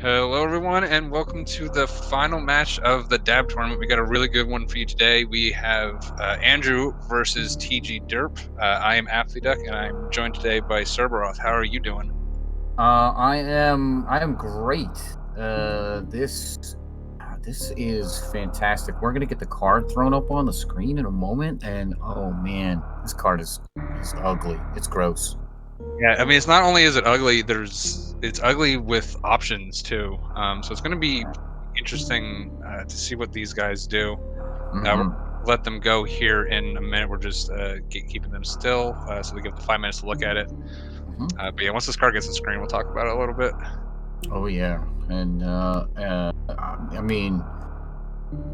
Hello, everyone, and welcome to the final match of the DAB tournament. We got a really good one for you today. We have Andrew versus TGDerp. I am Duck, and I'm joined today by Cerberoth. How are you doing? I am great. This is fantastic. We're gonna get the card thrown up on the screen in a moment, and oh man, this card is ugly. It's gross. Yeah, I mean, it's not only is it ugly, it's ugly with options too. So it's going to be interesting to see what these guys do. We're Mm-hmm. gonna let them go here in a minute. We're just keeping them still, so they give the 5 minutes to look at it. Mm-hmm. But yeah, once this card gets on screen, we'll talk about it a little bit. Oh yeah, and I mean,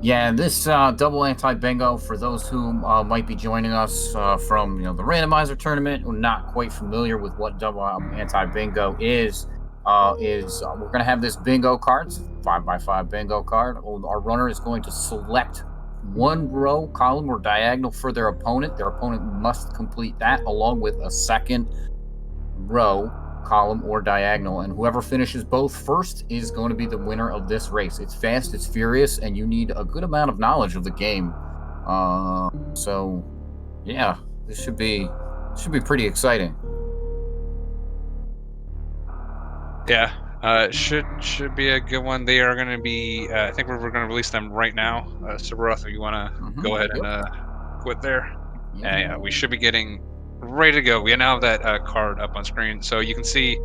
yeah, this double anti-bingo for those who might be joining us from the randomizer tournament or not quite familiar with what double anti-bingo is we're going to have this bingo cards 5x5 bingo card. Our runner is going to select one row, column, or diagonal for their opponent. Their opponent must complete that along with a second row, column, or diagonal, and whoever finishes both first is going to be the winner of this race. It's fast, it's furious, and you need a good amount of knowledge of the game. So yeah, this should be pretty exciting. Yeah, should be a good one. They are going to be. I think we're going to release them right now. Sabaroth, if you want to go ahead and Yep. quit there. Yeah. Yeah, we should be getting ready to go. We now have that card up on screen, so you can see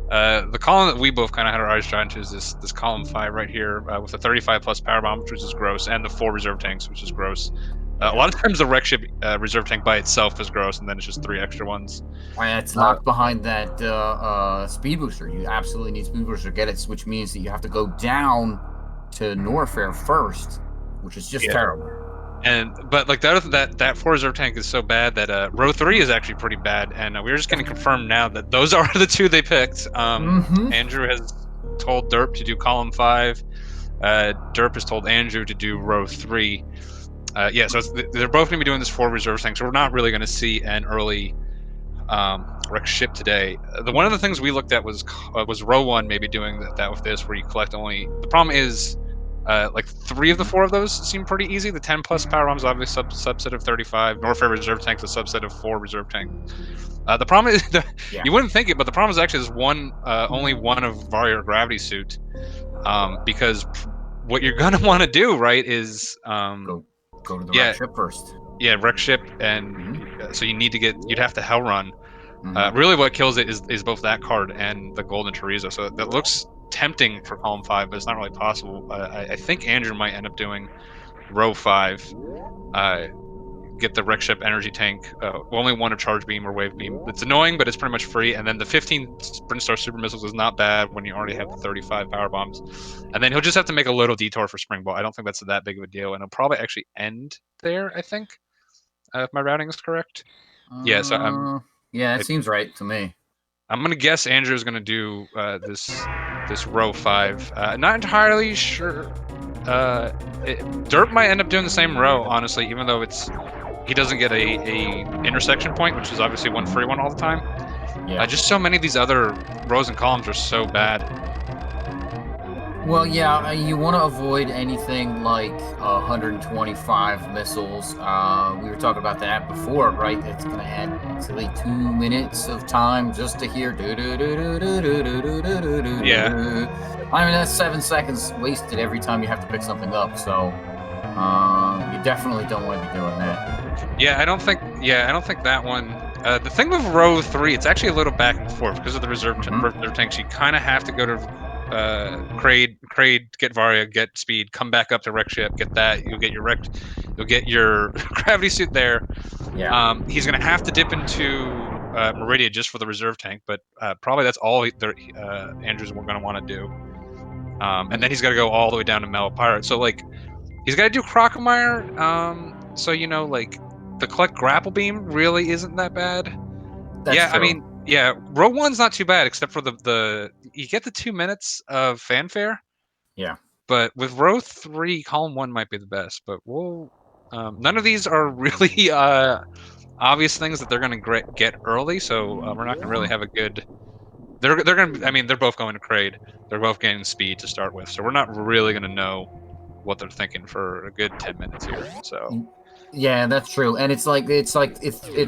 the column that we both kind of had our eyes drawn to is this column 5 right here with the 35 plus power bombs, which is gross, and the 4 reserve tanks, which is gross. A Yeah. lot of times the wreck ship reserve tank by itself is gross, and then it's just 3 extra ones. And it's Uh, locked behind that speed booster. You absolutely need speed booster to get it, which means that you have to go down to Norfair first, which is just yeah. terrible. But like that 4 reserve tank is so bad that row 3 is actually pretty bad, and we're just going to confirm now that those are the 2 they picked. Mm-hmm. Andrew has told Derp to do column 5. Derp has told Andrew to do row 3. Yeah, so they're both going to be doing this 4 reserve tank, so we're not really going to see an early wreck ship today. One of the things we looked at was row 1 maybe doing that with this, where you collect only. The problem is like 3 of the 4 of those seem pretty easy. The 10 plus power bombs obviously subset of 35. Norfair reserve tank is a subset of 4 reserve tank. The problem is Yeah. you wouldn't think it, but the problem is actually there's only one of Vario gravity suit, because what you're gonna want to do, right, is Go to the wreck yeah, ship first. yeah, wreck ship, and Mm-hmm. so you'd have to hell run. Mm-hmm. Really, what kills it is both that card and the golden chorizo. So that looks tempting for column 5, but it's not really possible. I think Andrew might end up doing row 5. Uh, get the wreck ship energy tank. Only one of charge beam or wave beam. It's annoying, but it's pretty much free. And then the 15 sprint star super missiles is not bad when you already have the 35 power bombs. And then he'll just have to make a little detour for spring ball. I don't think that's that big of a deal, and he'll probably actually end there. I think, if my routing is correct. Yeah, so Yeah, that I, seems right to me. I'm gonna guess Andrew's gonna do this row 5. Not entirely sure. Uh, Derp might end up doing the same row, honestly, even though he doesn't get a intersection point, which is obviously one free one all the time. Yeah. Just so many of these other rows and columns are so bad. Well, yeah, you want to avoid anything like 125 missiles. We were talking about that before, right? It's going to add silly 2 minutes of time just to hear do do do do do do do do do do. Yeah, I mean, that's 7 seconds wasted every time you have to pick something up. So you definitely don't want to be doing that. yeah, I don't think. Yeah, I don't think that one. The thing with row 3, it's actually a little back and forth because of the reserve tanks. You kind of have to go to Crade, get Varia, get speed, come back up to wreck ship, get that. You'll get your gravity suit there. Yeah. He's gonna have to dip into Meridia just for the reserve tank, but probably that's all Andrew's gonna want to do. And then he's got to go all the way down to Metal Pirate. So like he's got to do Crocomire. So like the collect grapple beam really isn't that bad. That's Yeah, I true. mean, yeah, row 1's not too bad except for the you get the 2 minutes of fanfare. Yeah. But with row 3, column 1 might be the best. But none of these are really obvious things that they're going to get early, so we're not going to really have a good. they're gonna. I mean, they're both going to Kraid. They're both gaining speed to start with, so we're not really gonna know what they're thinking for a good 10 minutes here. So Mm, yeah, that's true. And it's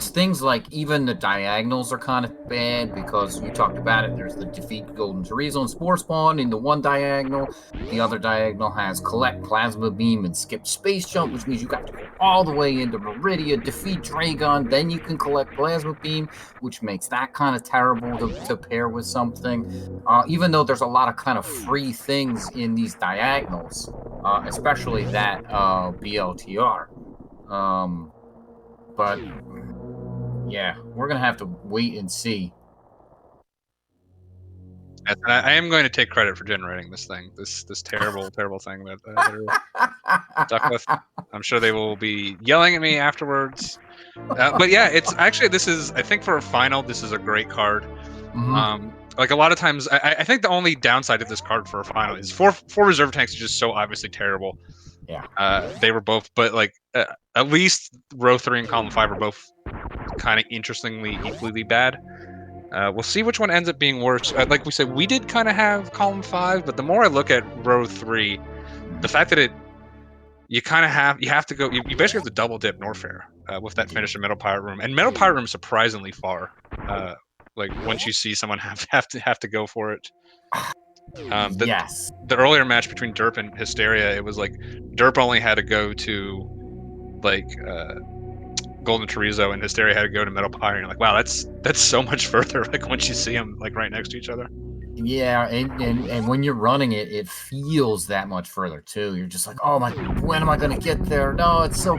things like even the diagonals are kind of bad because you talked about it. There's the defeat Golden Chorizo and Spore Spawn in the one diagonal. The other diagonal has collect Plasma Beam and skip Space Jump, which means you got to go all the way into Meridia, defeat Dragon, then you can collect Plasma Beam, which makes that kind of terrible to pair with something. Even though there's a lot of kind of free things in these diagonals, especially that BLTR. Um, but yeah, we're gonna have to wait and see. and I am going to take credit for generating this thing, this terrible terrible thing that they're stuck with. I'm sure they will be yelling at me afterwards. But yeah, it's actually this is I think for a final this is a great card. Mhm. Like a lot of times, I think the only downside of this card for a final is four reserve tanks are just so obviously terrible. Yeah. They were both, but like at least row 3 and column 5 are both kind of interestingly equally bad. We'll see which one ends up being worse. Like we said, we did kind of have column 5, but the more I look at row 3, the Mhm. fact that you have to go you basically have to double dip Norfair with You that do. finish in Metal Pirate Room, and Metal Pirate Room is surprisingly far. Like once you see someone have to go for it. Um, the Yes. the earlier match between Derp and Hysteria, it was like Derp only had to go to like Golden Chorizo, and Hysteria had to go to Metal Pyre. And you're like, wow, that's so much further. Like once you see them like right next to each other. Yeah, and when you're running it, it feels that much further too. You're just like, oh my, when am I gonna get there? No, it's so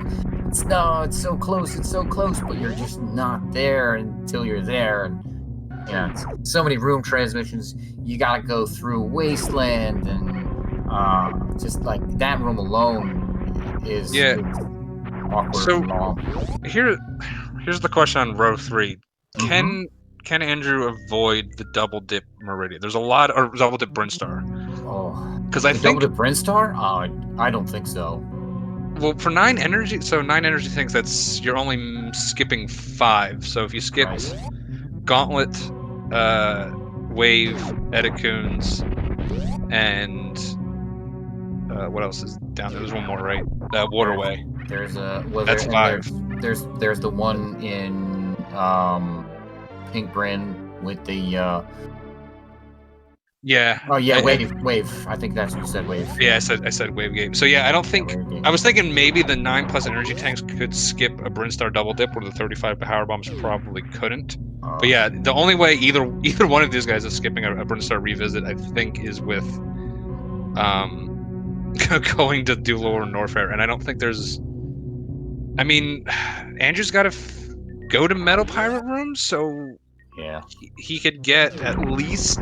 close, it's so close, but you're just not there until you're there. And yeah, it's so many room transmissions. You gotta go through Wasteland, and just like that room alone Yeah. is awkward So and long. here here's the question on row 3. Mm-hmm. Can can Andrew avoid the double dip Meridian? There's a lot, or double dip Brinstar, Oh, because I the double think, to Brinstar? I don't think so. well, for 9 energy, so 9 energy things, that's you're only skipping 5. So if you Right. skipped Gauntlet, uh, Wave, Edicoons, and what else is down there? There's one more, right? There's Waterway. there's a well there That's and 5. there's the one in Pink Bryn with the Yeah. oh yeah, wave. I think that's what you said, wave. Yeah, I said Wave Game. So yeah, I don't Yeah, think wave game. I was thinking maybe the 9 plus energy tanks could skip a Brinstar double dip, where the 35 power bombs probably couldn't. But Uh, yeah, the only way either one of these guys is skipping a Brinstar revisit, I think, is with going to do lower Norfair, and I don't think there's. I mean, Andrew's got to go to Metal Pirate Room, so yeah, he could get at least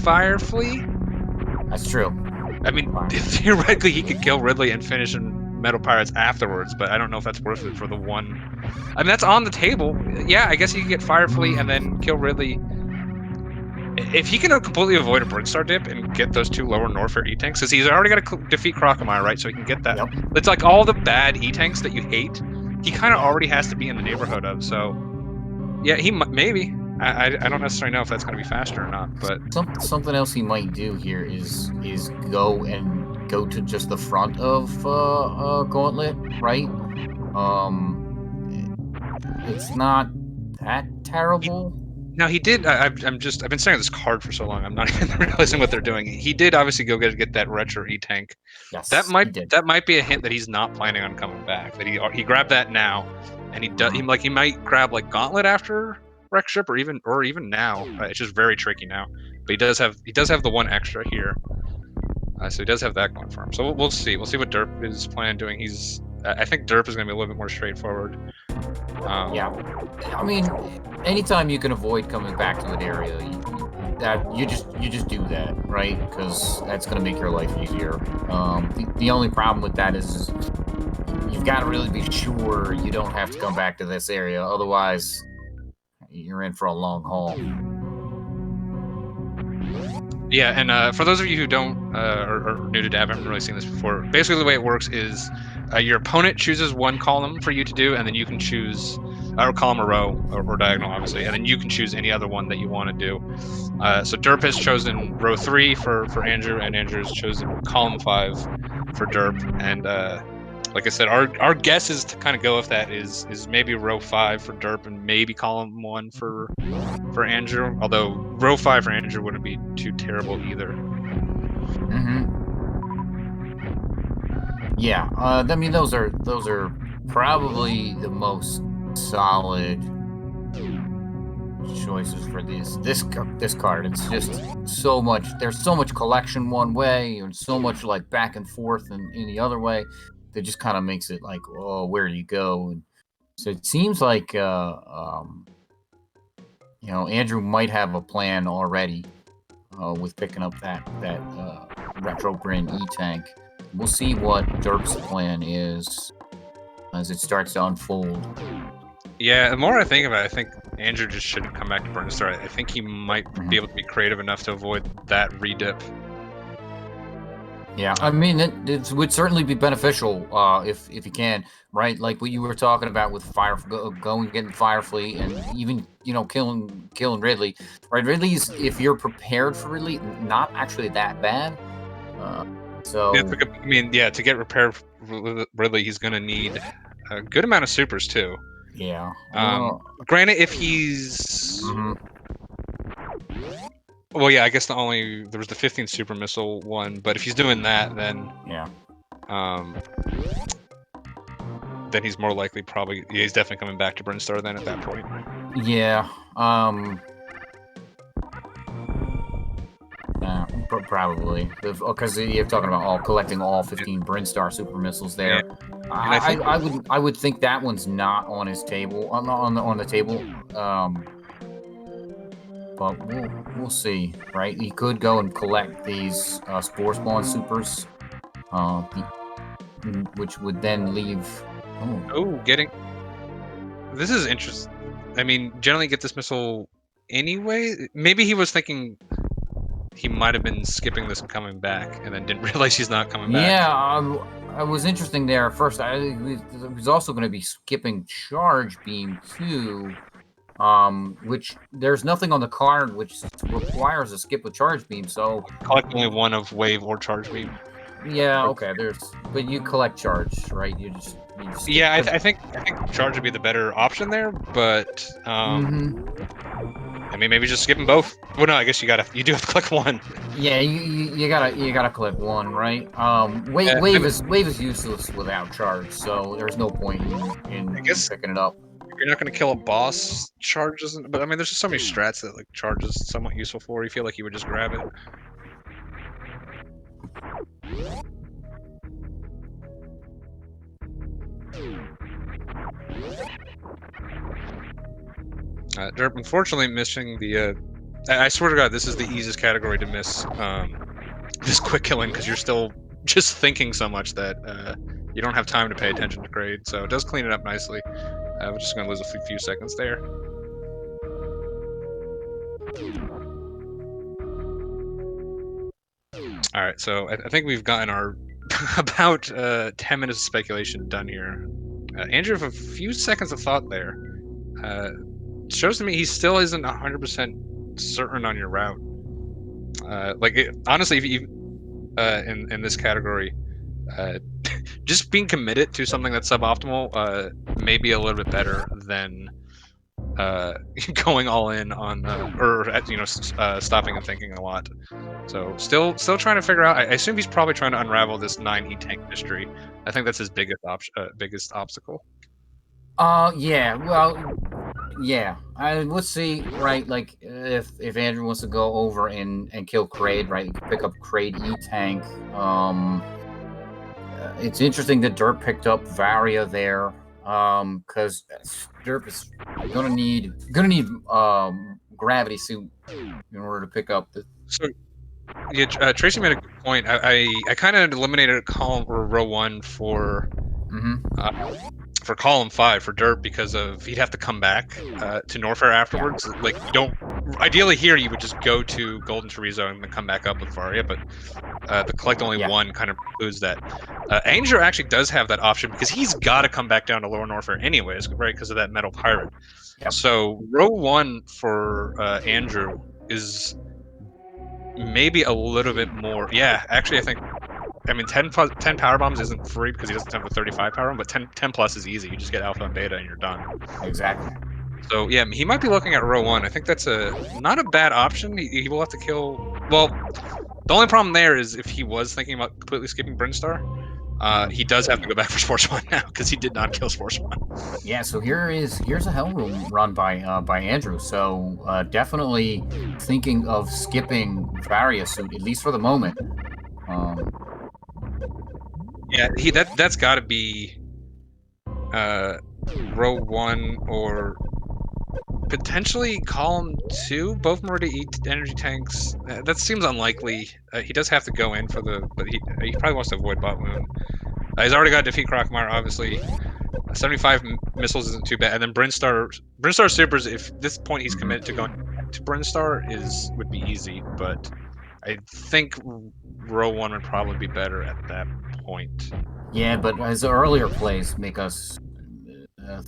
Fireflea. that's true. I mean, Fine. theoretically, he could kill Ridley and finish in Metal Pirates afterwards, but I don't know if that's worth it for the one. I mean, that's on the table. Yeah, I guess he could get Firefleet and then kill Ridley. If he can completely avoid a Brinstar dip and get those 2 lower Norfair E-Tanks, because he's already got to defeat Crocomire, right? So he can get that. Yep. It's like all the bad E-Tanks that you hate, he kind of Yeah. already has to be in the neighborhood of. So, yeah, maybe. I don't necessarily know if that's going to be faster or not, but Something else he might do here is go to just the front of Gauntlet, right? It's not that he terrible. now he did. I've been saying this card for so long. I'm not even realizing what they're doing. He did obviously go get that retro E tank. Yes, he did. That might be a hint that he's not planning on coming back. That he grabbed that now, and he might grab like Gauntlet after Wreck Ship, or even now. It's just very tricky now. But he does have the one extra here, so he does have that going for him. So we'll see. We'll see what Derp is planning on doing. I think Derp is going to be a little bit more straightforward. Yeah, I mean, anytime you can avoid coming back to an area, you just do that, right? Because that's gonna make your life easier. The only problem with that is you've got to really be sure you don't have to come back to this area. Otherwise, you're in for a long haul. Yeah, and for those of you who don't or new to Dev, haven't really seen this before, basically the way it works is your opponent chooses one column for you to do, and then you can choose or column or row or diagonal, obviously, and then you can choose any other one that you want to do. So Derp has chosen row 3 for Andrew, and Andrew has chosen column 5 for Derp. And like I said, our guess is to kind of go if that is maybe row 5 for Derp and maybe column 1 for Andrew. Although row 5 for Andrew wouldn't be too terrible either. Yeah, I mean those are probably the most solid choices for this card. It's just so much. There's so much collection one way, and so much like back and forth in the other way. That just kind of makes it like, oh, where do you go? And so it seems like Andrew might have a plan already with picking up that retro grin E-tank. We'll see what Derp's plan is as it starts to unfold. Yeah, the more I think about it, I think Andrew just shouldn't come back to Burnstar. I think he might be able to be creative enough to avoid that redip. Yeah, I mean, it would certainly be beneficial if you can, right? Like what you were talking about with going getting Firefleet, and even killing Ridley, right? Ridley's, if you're prepared for Ridley, not actually that bad. So yeah, I mean, yeah, to get repaired with Ridley, he's gonna need a good amount of supers too. yeah. Granted, if he's well, yeah, I guess there was the 15 super missile one, but if he's doing that, then yeah, then he's more likely he's definitely coming back to Brinstar then at that point. Yeah. Probably because you're talking about collecting all 15 Brinstar super missiles there. Yeah. I would think that one's not on his table on the table. But we'll see, right? He could go and collect these Spore Spawn supers, which would then leave. This is interesting. I mean, generally get this missile anyway. Maybe he was thinking he might have been skipping this and coming back, and then didn't realize he's not coming back. Yeah, I was interesting there at first. I was also going to be skipping Charge Beam too, which there's nothing on the card which requires a skip with Charge Beam. So collect only one of Wave or Charge Beam. Yeah, okay. But you collect Charge, right? You just yeah. I think Charge would be the better option there, but I mean, maybe just skip them both. Well, no, I guess you do have to collect one. Yeah, you gotta collect one, right? Wave is useless without Charge, so there's no point in picking it up. If you're not going to kill a boss, Charge isn't. But I mean, there's just so many strats that like Charge is somewhat useful for. You feel like you would just grab it. Derp, unfortunately, missing the. I swear to God, this is the easiest category to miss. This quick killing, because you're still just thinking so much that you don't have time to pay attention to grade. So it does clean it up nicely. We're just going to lose a few seconds there. All right, so I think we've gotten our about 10 minutes of speculation done here. Andrew, with a few seconds of thought there, shows to me he still isn't 100% certain on your route. Honestly, if you in this category, just being committed to something that's suboptimal may be a little bit better than going all in on stopping and thinking a lot. So still trying to figure out. I assume he's probably trying to unravel this 9 E-tank mystery. I think that's his biggest obstacle. Yeah. Well, yeah. Let's see. Right. Like if Andrew wants to go over and kill Kraid, right? You can pick up Kraid E-tank. It's interesting that Derp picked up Varia there. Because Derp is gonna need gravity suit in order to pick up the. So, yeah, Tracy made a good point. I kind of eliminated a column or row 1 for column 5 for Derp because of he'd have to come back to Norfair afterwards. Yeah. Like you don't ideally here you would just go to Golden Chorizo and then come back up with Varia, but the collect only Yeah. one kind of precludes that. Anger actually does have that option because he's got to come back down to Lower Norfair anyways, right? Because of that Metal Pirate. Yep. So row one for Andrew is maybe a little bit more. Yeah, actually, I mean, 10 power bombs isn't free because he doesn't have the 35 power bomb, but 10 plus is easy. You just get alpha and beta and you're done. Exactly. So yeah, he might be looking at row one. I think that's not a bad option. He will have to kill. Well, the only problem there is if he was thinking about completely skipping Brinstar, he does have to go back for Sports One now because he did not kill Sports One. Yeah, so here's a hell room run by Andrew. So definitely thinking of skipping Varia suit, at least for the moment. Yeah, that's got to be row one or potentially column two. Both Meridia eat energy tanks. That seems unlikely. He does have to go in for the, but he probably wants to avoid bot moon. He's already got defeat Crocmire, obviously. 75 missiles isn't too bad, and then Brinstar supers. If this point he's committed to going to Brinstar would be easy, but I think row one would probably be better at that point. Yeah, but his earlier plays make us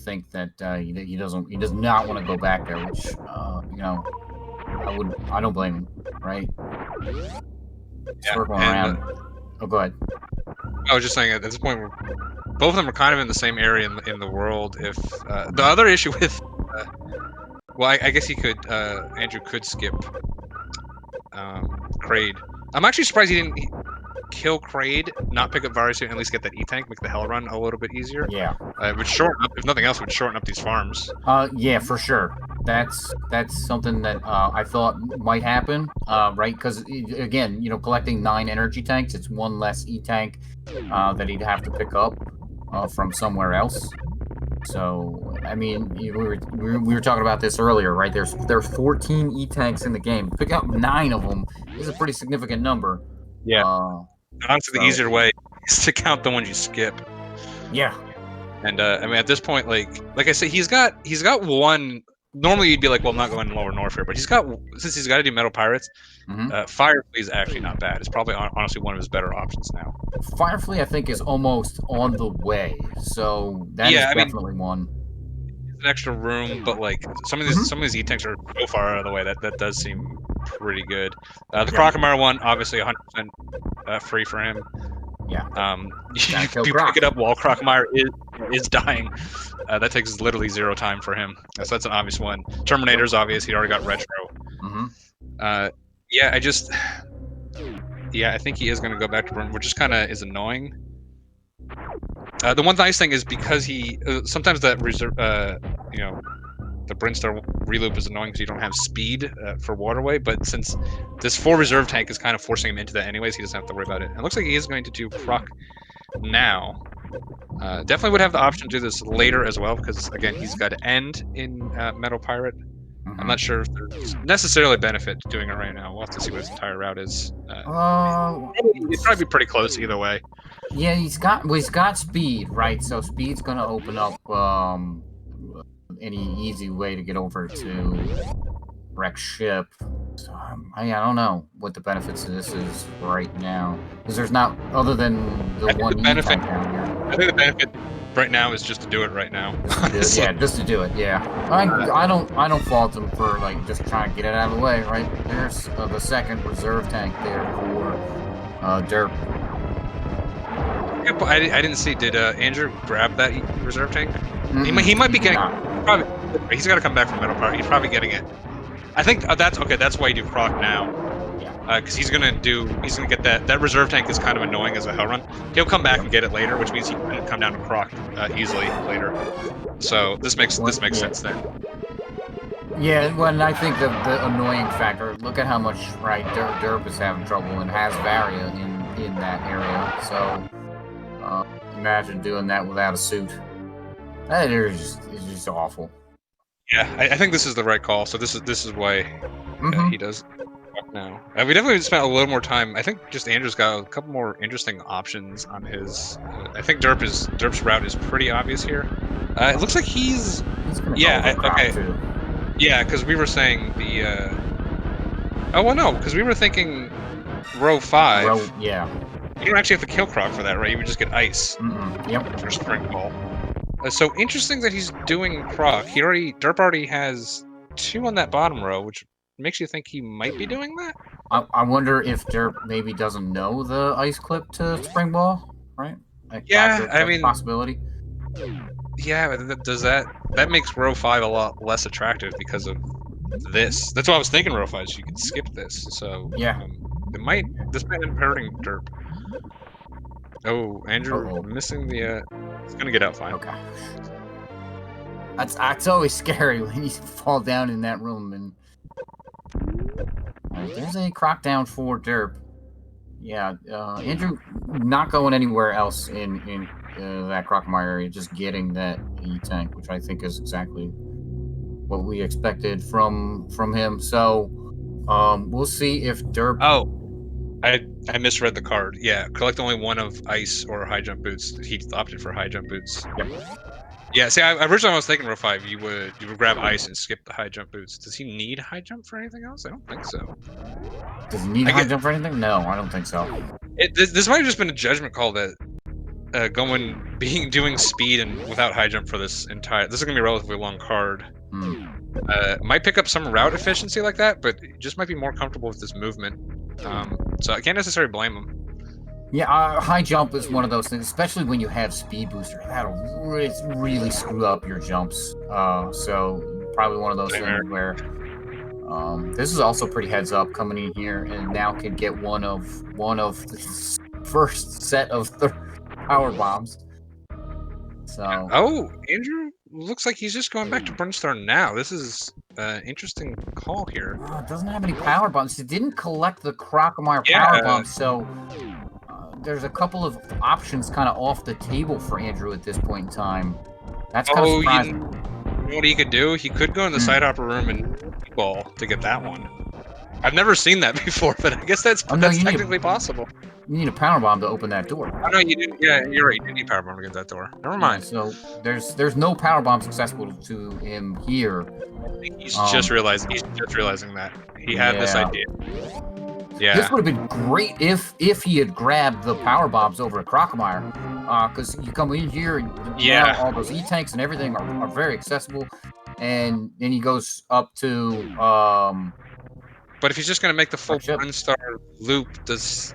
think that he does not want to go back there, which you know, I don't blame him, right? Circling around. Oh, go ahead. I was just saying at this point, both of them are kind of in the same area in the world. If the other issue with, well, I guess he could. Andrew could skip Kraid. I'm actually surprised he didn't kill Kraid, not pick up Varus, and at least get that E-Tank, make the Hell Run a little bit easier. Yeah. It would shorten up, if nothing else, would shorten up these farms. Yeah, for sure. That's something that I thought might happen, right? Because again, you know, collecting 9 energy tanks, it's one less E-Tank that he'd have to pick up from somewhere else. So, I mean, we were talking about this earlier, right? There's 14 E-Tanks in the game. Pick up 9 of them is a pretty significant number. Yeah. Honestly, the easier way is to count the ones you skip. Yeah. And I mean, at this point, like I said, he's got one. Normally, you'd be like, well, I'm not going Lower North here, but since he's got to do Metal Pirates, Firefly is actually not bad. It's probably honestly one of his better options now. Firefly, I think, is almost on the way, so that is definitely one. It's an extra room, but like some of these E-Tanks are so far out of the way that does seem pretty good. The Crocomire one, obviously 100% free for him. Yeah. You pick it up while Crocomire is dying. That takes literally 0 time for him. So that's an obvious one. Terminator's obvious. He already got retro. Yeah, I think he is going to go back to Burn, which just kind of is annoying. The one nice thing is because he sometimes that reserve, you know, the Brinstar reloop is annoying because you don't have speed for Waterway, but since this 4 reserve tank is kind of forcing him into that anyways, he doesn't have to worry about it. And it looks like he is going to do Croc now. Definitely would have the option to do this later as well, because again, he's got to end in Metal Pirate. I'm not sure if there's necessarily benefit to doing it right now. We'll have to see what his entire route is. He'd probably be pretty close either way. Yeah, he's got speed, right? So speed's gonna open up any easy way to get over to wreck ship. So, I don't know what the benefits of this is right now, because there's not, other than the one benefit down here. I think the benefit right now is just to do it right now. Yeah, just to do it. Yeah, I don't fault him for like just trying to get it out of the way. Right there's the second reserve tank there for Derp. Yeah, I didn't see. Did Andrew grab that reserve tank? He might be getting. Probably, he's got to come back from Metal Power. He's probably getting it. I think that's okay. That's why you do Croc now. Because he's gonna get that reserve tank is kind of annoying as a hell run. He'll come back and get it later, which means he can come down to Croc easily later. So this makes sense then. Yeah, well, and I think the annoying factor. Look at how much Derp is having trouble and has Varia in that area. So imagine doing that without a suit. That is just awful. Yeah, I think this is the right call. So this is why he does now. We definitely spent a little more time. I think just Andrew's got a couple more interesting options on his. I think Derp's route is pretty obvious here. It looks like he's gonna okay. Too. Yeah, because we were saying oh, well, no, because we were thinking row 5, Yeah. you don't actually have to kill Croc for that, right? You would just get ice Yep. for Spring Ball. So interesting that he's doing Croc. Derp already has 2 on that bottom row, which makes you think he might be doing that? I wonder if Derp maybe doesn't know the ice clip to Spring Ball, right? Like, Yeah, I that's a mean, possibility. yeah, but does that makes row 5 a lot less attractive because of this. That's what I was thinking row 5, so you could skip this. So, Yeah. this might end up hurting Derp. Oh, Andrew Uh-oh. missing he's gonna get out fine. Okay. That's always scary when you fall down in that room. And there's a croc down for Derp. Yeah, Andrew not going anywhere else in that Crocmire area, just getting that E tank, which I think is exactly what we expected from him. So we'll see if Derp. Oh, I misread the card. Yeah, collect only 1 of ice or high jump boots. He opted for high jump boots. Yep. Yeah, see, originally I was thinking row 5, you would grab ice and skip the high jump boots. Does he need high jump for anything else? I don't think so. Does he need I high get jump for anything? No, I don't think so. this might have just been a judgment call that doing speed and without high jump for this is gonna be a relatively long card. Hmm. Might pick up some route efficiency like that, but just might be more comfortable with this movement. So I can't necessarily blame him. Yeah, high jump is one of those things, especially when you have speed booster. That'll really screw up your jumps. So probably one of those Same here. things where this is also pretty heads up coming in here, and now can get one of the first set of power bombs. So Oh, Andrew looks like he's just going back to Brinstar now. This is interesting call here. it doesn't have any power bombs. It didn't collect the Crocomire power Yeah. bombs, so there's a couple of options kind of off the table for Andrew at this point in time. That's kind of Oh, surprising. you know what he could do? He could go in the side Hmm. hopper room and ball to get that one. I've never seen that before, but I guess Oh no, that's technically possible. you need a power bomb to open that door. Oh no, you didn't. Yeah, you're right. You didn't need power bomb to get that door. Never Yeah, mind. so there's no power bombs accessible to him here. Um, He's just realizing that he had this yeah, idea. this Yeah. would have been great if he had grabbed the power bombs over at Crocomire, because you come in here and now Yeah. all those E tanks and everything are very accessible, and then he goes up to But if he's just gonna make the full ship. Brinstar loop,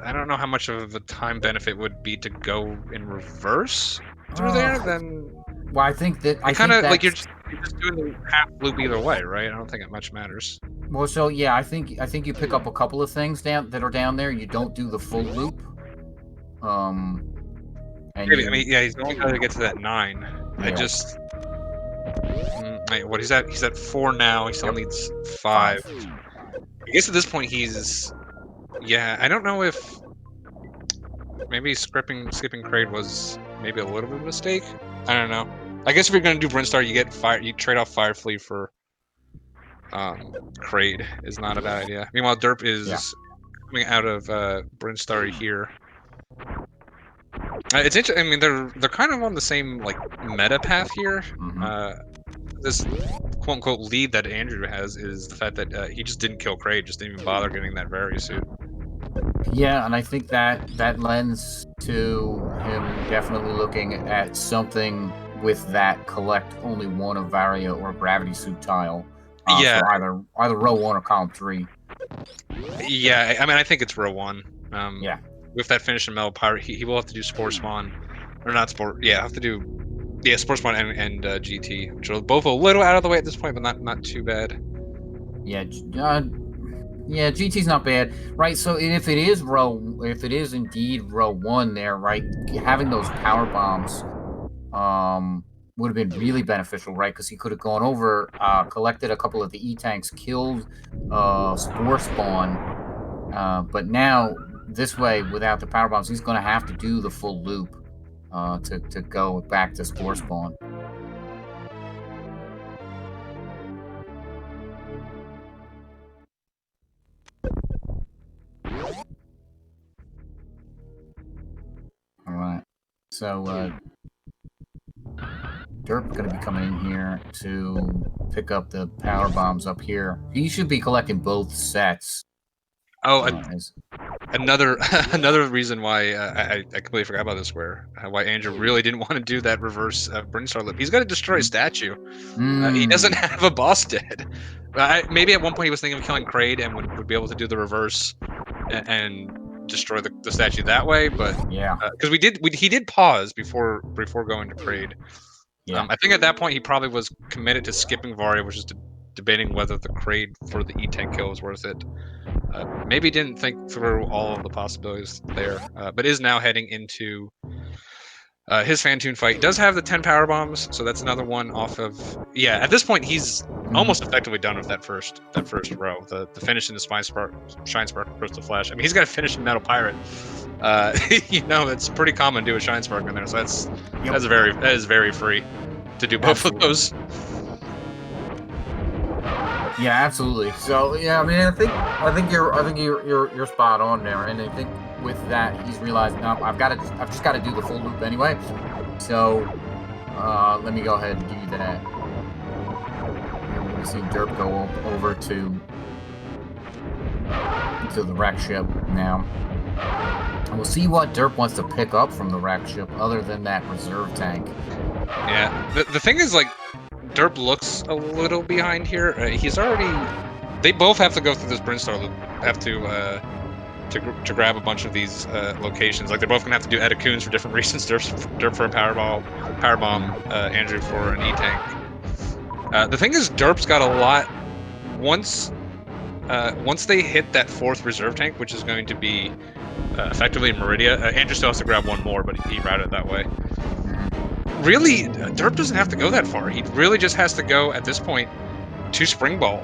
I don't know how much of a time benefit would be to go in reverse through there, Uh, then well, I it think kinda like that's you're just doing the half loop either way, right? I don't think it much matters. well. So yeah, I think you pick up a couple of things down that are down there. You don't do the full loop, um, and Maybe I you mean, yeah, he's only gotta get to that 9. I yeah. just wait, what he's at 4 now, he still Yep. needs 5. 5. I guess at this point he's yeah, I don't know if maybe skipping Kraid was maybe a little bit of a mistake. I don't know. I guess if you're gonna do Brinstar, you trade off Fireflee for Kraid is not a bad idea. Meanwhile, Derp Yeah. is coming out of Brinstar here. It's interesting. I mean, they're kind of on the same like meta path here. Hmm. Uh, this quote unquote lead that Andrew has is the fact that he just didn't kill Kraid, just didn't even bother getting that Suit. Yeah, and I think that lends to him definitely looking at something with that collect only one of Varia or Gravity Suit tile. Yeah, So either row 1 or column 3. yeah. I mean, I think it's row 1. Yeah. With that finish in Metal Pirate, he will have to do Spore Spawn, or not Spore. Yeah, have to do Spore Spawn and GT, which are both a little out of the way at this point, but not too bad. Yeah. Yeah, GT's not bad, right? So if it is indeed row 1 there, right? Having those power bombs would have been really beneficial, right? Because he could have gone over, collected a couple of the E tanks, killed Spore Spawn, but now this way without the power bombs, he's going to have to do the full loop to go back to Spore Spawn. All right, so Derp going to be coming in here to pick up the power bombs up here. He should be collecting both sets. Oh, another another reason why I completely forgot about this, where why Andrew really didn't want to do that reverse Brinstar loop. He's got to destroy a statue. He doesn't have a boss dead. Maybe at one point he was thinking of killing Kraid and would be able to do the reverse and destroy the statue that way, but yeah, because he did pause before going to Kraid. yeah. I think at that point he probably was committed to skipping Varia, which is debating whether the Kraid for the E-Tank kill was worth it. Maybe didn't think through all of the possibilities there, but is now heading into his Fantoon fight. He does have the 10 power bombs, so that's another one off of. Yeah, at this point he's almost effectively done with that first row. The finish in the Shine Spark, Crystal Flash. I mean, he's got to finish in Metal Pirate. You know, it's pretty common to do a Shine Spark in there, so that is very free to do both of those. Yeah, absolutely. So yeah, I mean, I think you're spot on there, and I think with that he's realized, no, I've just got to do the full loop anyway. So let me go ahead and do that. And we see Derp go over to the wreck ship now. And we'll see what Derp wants to pick up from the wreck ship, other than that reserve tank. Yeah, the thing is, like, Derp looks a little behind here. He's already. They both have to go through this Brinstar loop. Have to grab a bunch of these locations. Like, they're both gonna have to do Etacoons for different reasons. Derp for a power bomb. Andrew for an E-Tank. The thing is, Derp's got a lot. Once they hit that 4th reserve tank, which is going to be effectively Meridia. Andrew still has to grab one more, but he routed it that way. Really, Derp doesn't have to go that far. He really just has to go, at this point, to Spring Ball.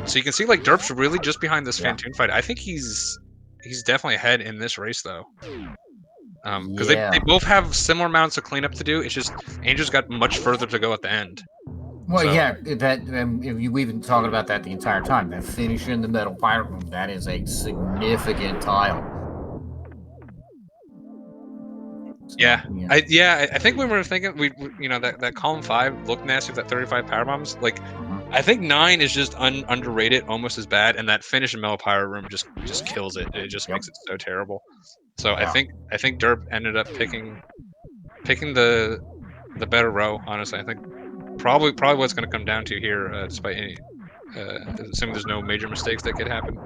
So you can see, like, Derp's really just behind this Fantoon fight. I think he's definitely ahead in this race, though. Because they both have similar amounts of cleanup to do. It's just Andrew's got much further to go at the end. Well, so. Yeah, we've been talking about that the entire time. That finish in the Metal Pirate Room, that is a significant tile. Yeah. I think we were thinking that column 5 looked nasty with that 35 power bombs. Like, I think 9 is just underrated, almost as bad, and that finish in Metal Pirate Room just kills it. It just makes it so terrible. So yeah. I think Derp ended up picking the better row. Honestly, I think probably what's going to come down to here, despite any assuming there's no major mistakes that could happen.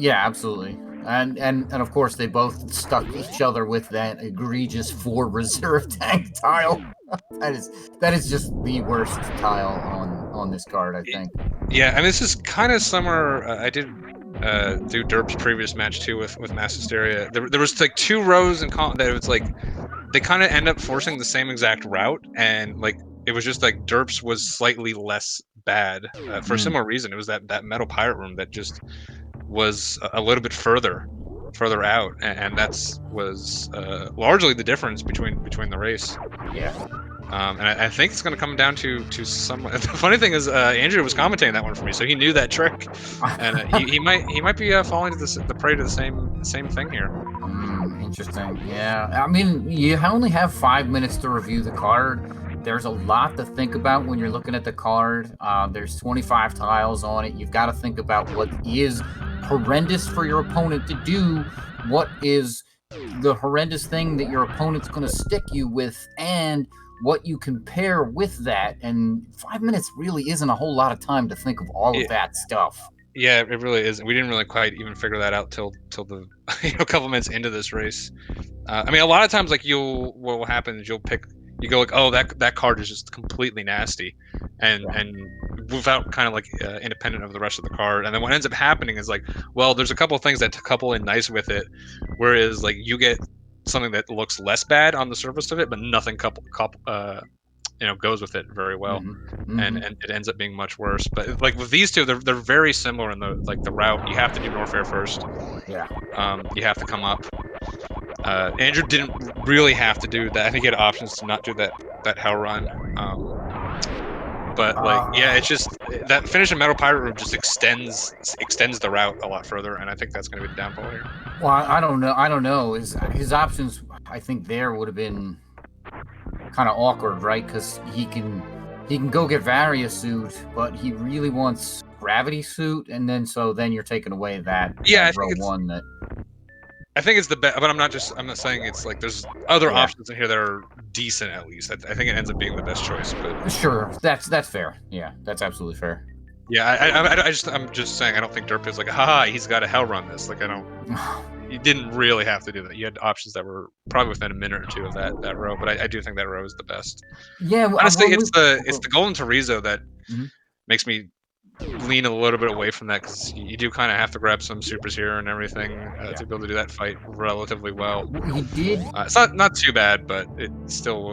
Yeah, absolutely. And of course they both stuck each other with that egregious 4 reserve tank tile. that is just the worst tile on this card, I think. Yeah, I mean, this is kind of similar. I did do Derp's previous match too with Mass Hysteria. There was like 2 rows in that it was like they kind of end up forcing the same exact route, and like it was just like Derp's was slightly less bad for a similar reason. It was that Metal Pirate Room that just was a little bit further out, and that's was largely the difference between the race. Yeah. And I think it's going to come down to some. The funny thing is, Andrew was commentating that one for me, so he knew that trick, and he might be falling to the prey to the same thing here. Interesting. Yeah, I mean, you only have 5 minutes to review the card. There's a lot to think about when you're looking at the card. There's 25 tiles on it. You've got to think about what is horrendous for your opponent to do, what is the horrendous thing that your opponent's going to stick you with, and what you can pair with that. And 5 minutes really isn't a whole lot of time to think of all of that stuff. Yeah, it really isn't. We didn't really quite even figure that out till the a couple minutes into this race. I mean, a lot of times, like, what will happen is you go like, oh, that card is just completely nasty, and without kind of like independent of the rest of the card. And then what ends up happening is like, well, there's a couple of things that couple in nice with it, whereas like you get something that looks less bad on the surface of it, but nothing goes with it very well, and it ends up being much worse. But like with these two, they're very similar in the route. You have to do Norfair first. Yeah. You have to come up. Andrew didn't really have to do that. I think he had options to not do that hell run. But like, yeah, it's just that finish in Metal Pirate Room just extends the route a lot further, and I think that's going to be the downfall here. Well, I don't know. His options, I think, there would have been kind of awkward, right? Because he can go get Varia suit, but he really wants gravity suit, and then you're taking away that Yeah, row one that. I think it's the best, but I'm not saying it's like there's other Yeah, options in here that are decent at least. I think it ends up being the best choice, but sure, that's fair. Yeah, that's absolutely fair. yeah, I'm just saying I don't think Derp is like, haha, he's got to hell run this. Like I don't. You didn't really have to do that. You had options that were probably within a minute or two of that row, but I do think that row is the best. Yeah, Honestly, when we. it's the Golden Chorizo that Mhm. makes me lean a little bit away from that because you do kind of have to grab some supers here and everything Yeah, to be able to do that fight relatively well. he did. It's not too bad, but it's still a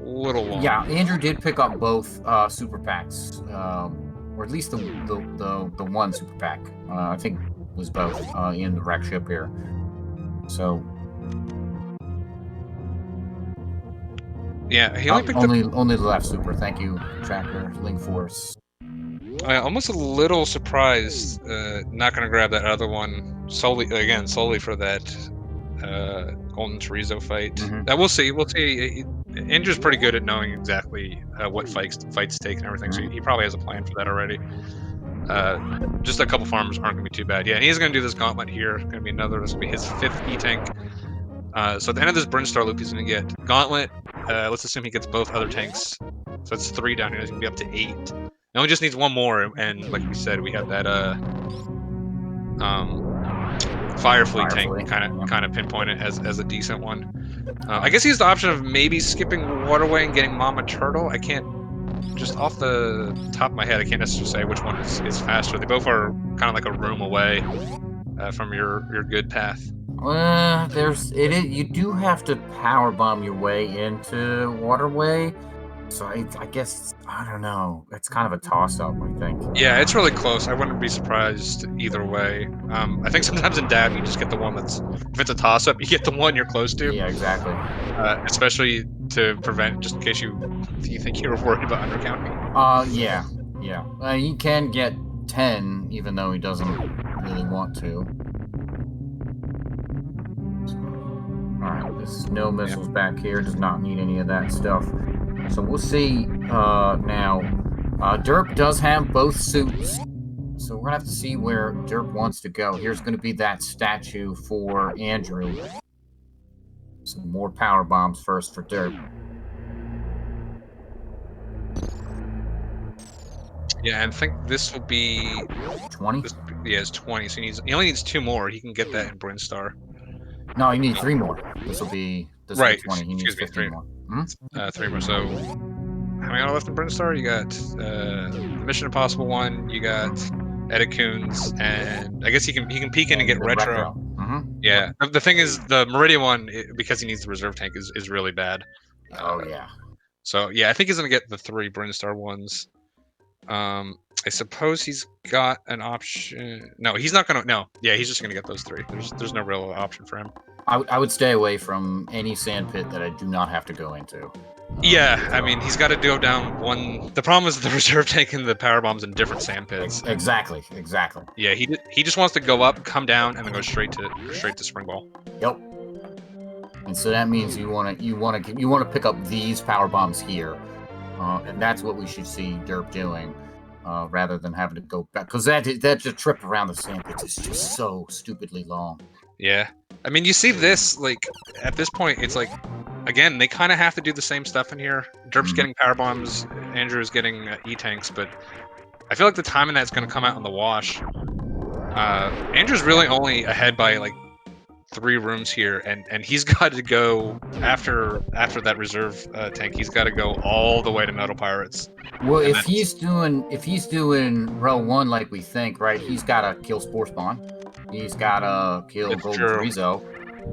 little Yeah, long. Andrew did pick up both super packs, or at least the one super pack. I think was both in the wreck ship here. So Yeah, he only picked up. only the left super. Thank you, Tracker Link Force. Almost a little surprised. Not gonna grab that other one solely for that Golden Chorizo fight. Mhm. We'll see. We'll see. Andrew's pretty good at knowing exactly what fights take and everything, so Mhm. he probably has a plan for that already. Just a couple farms aren't gonna be too bad. Yeah, and he's gonna do this gauntlet here. Gonna be another. This will be his 5th E tank. So at the end of this Brinstar loop, he's gonna get gauntlet. Let's assume he gets both other tanks. So that's 3 down here. He's gonna be up to 8. Now he just needs one more, and like we said, we have that Fire Fleet tank kind of pinpointed as a decent one. I guess he has the option of maybe skipping Waterway and getting Mama Turtle. I can't just off the top of my head, I can't necessarily say which one is faster. They both are kind of like a room away from your good path. You do have to power bomb your way into Waterway, so I guess I don't know. It's kind of a toss up, I think. Yeah, it's really close. I wouldn't be surprised either way. I think sometimes in Dab you just get the one that's if it's a toss up, you get the one you're close to. Yeah, exactly. Especially to prevent just in case you think you're worried about undercounting. Yeah. He can get 10, even though he doesn't really want to. Alright, this no missiles back here. Does not need any of that stuff. So we'll see now. Derp does have both suits. So we're going to have to see where Derp wants to go. Here's going to be that statue for Andrew. Some more power bombs first for Derp. Yeah, and I think this will be 20? Yeah, it's 20. So he only needs 2 more. He can get that in Brinstar. No, he needs 3 more. This will be 20. He needs 15 more. 3 more. So how many are left in Brinstar? You got the Mission Impossible one. You got Edicoons, and I guess he can peek in and get Retro. Yeah. The thing is, the Meridian one, because he needs the reserve tank, is really bad. Yeah. So yeah, I think he's gonna get the 3 Brinstar ones. I suppose he's got an option. No, he's not gonna. No, yeah, he's just gonna get those 3. There's no real option for him. I would stay away from any sand pit that I do not have to go into. Yeah, I mean, he's got to go down one. The problem is the reserve tank and the power bombs in different sand pits. Exactly. Yeah, he just wants to go up, come down, and then go straight to spring ball. Yep. And so that means you want to pick up these power bombs here, and that's what we should see Derp doing, rather than having to go back, because that trip around the sand pits is just so stupidly long. Yeah, I mean, you see this like at this point, it's like again they kind of have to do the same stuff in here. Derp's getting power bombs, Andrew is getting E tanks, but I feel like the timing that's going to come out on the wash. Andrew's really only ahead by like 3 rooms here, and he's got to go after that reserve tank. He's got to go all the way to Metal Pirates. Well, if he's doing row 1 like we think, right? He's got to kill Spore Spawn. He's got to kill Golden Chorizo.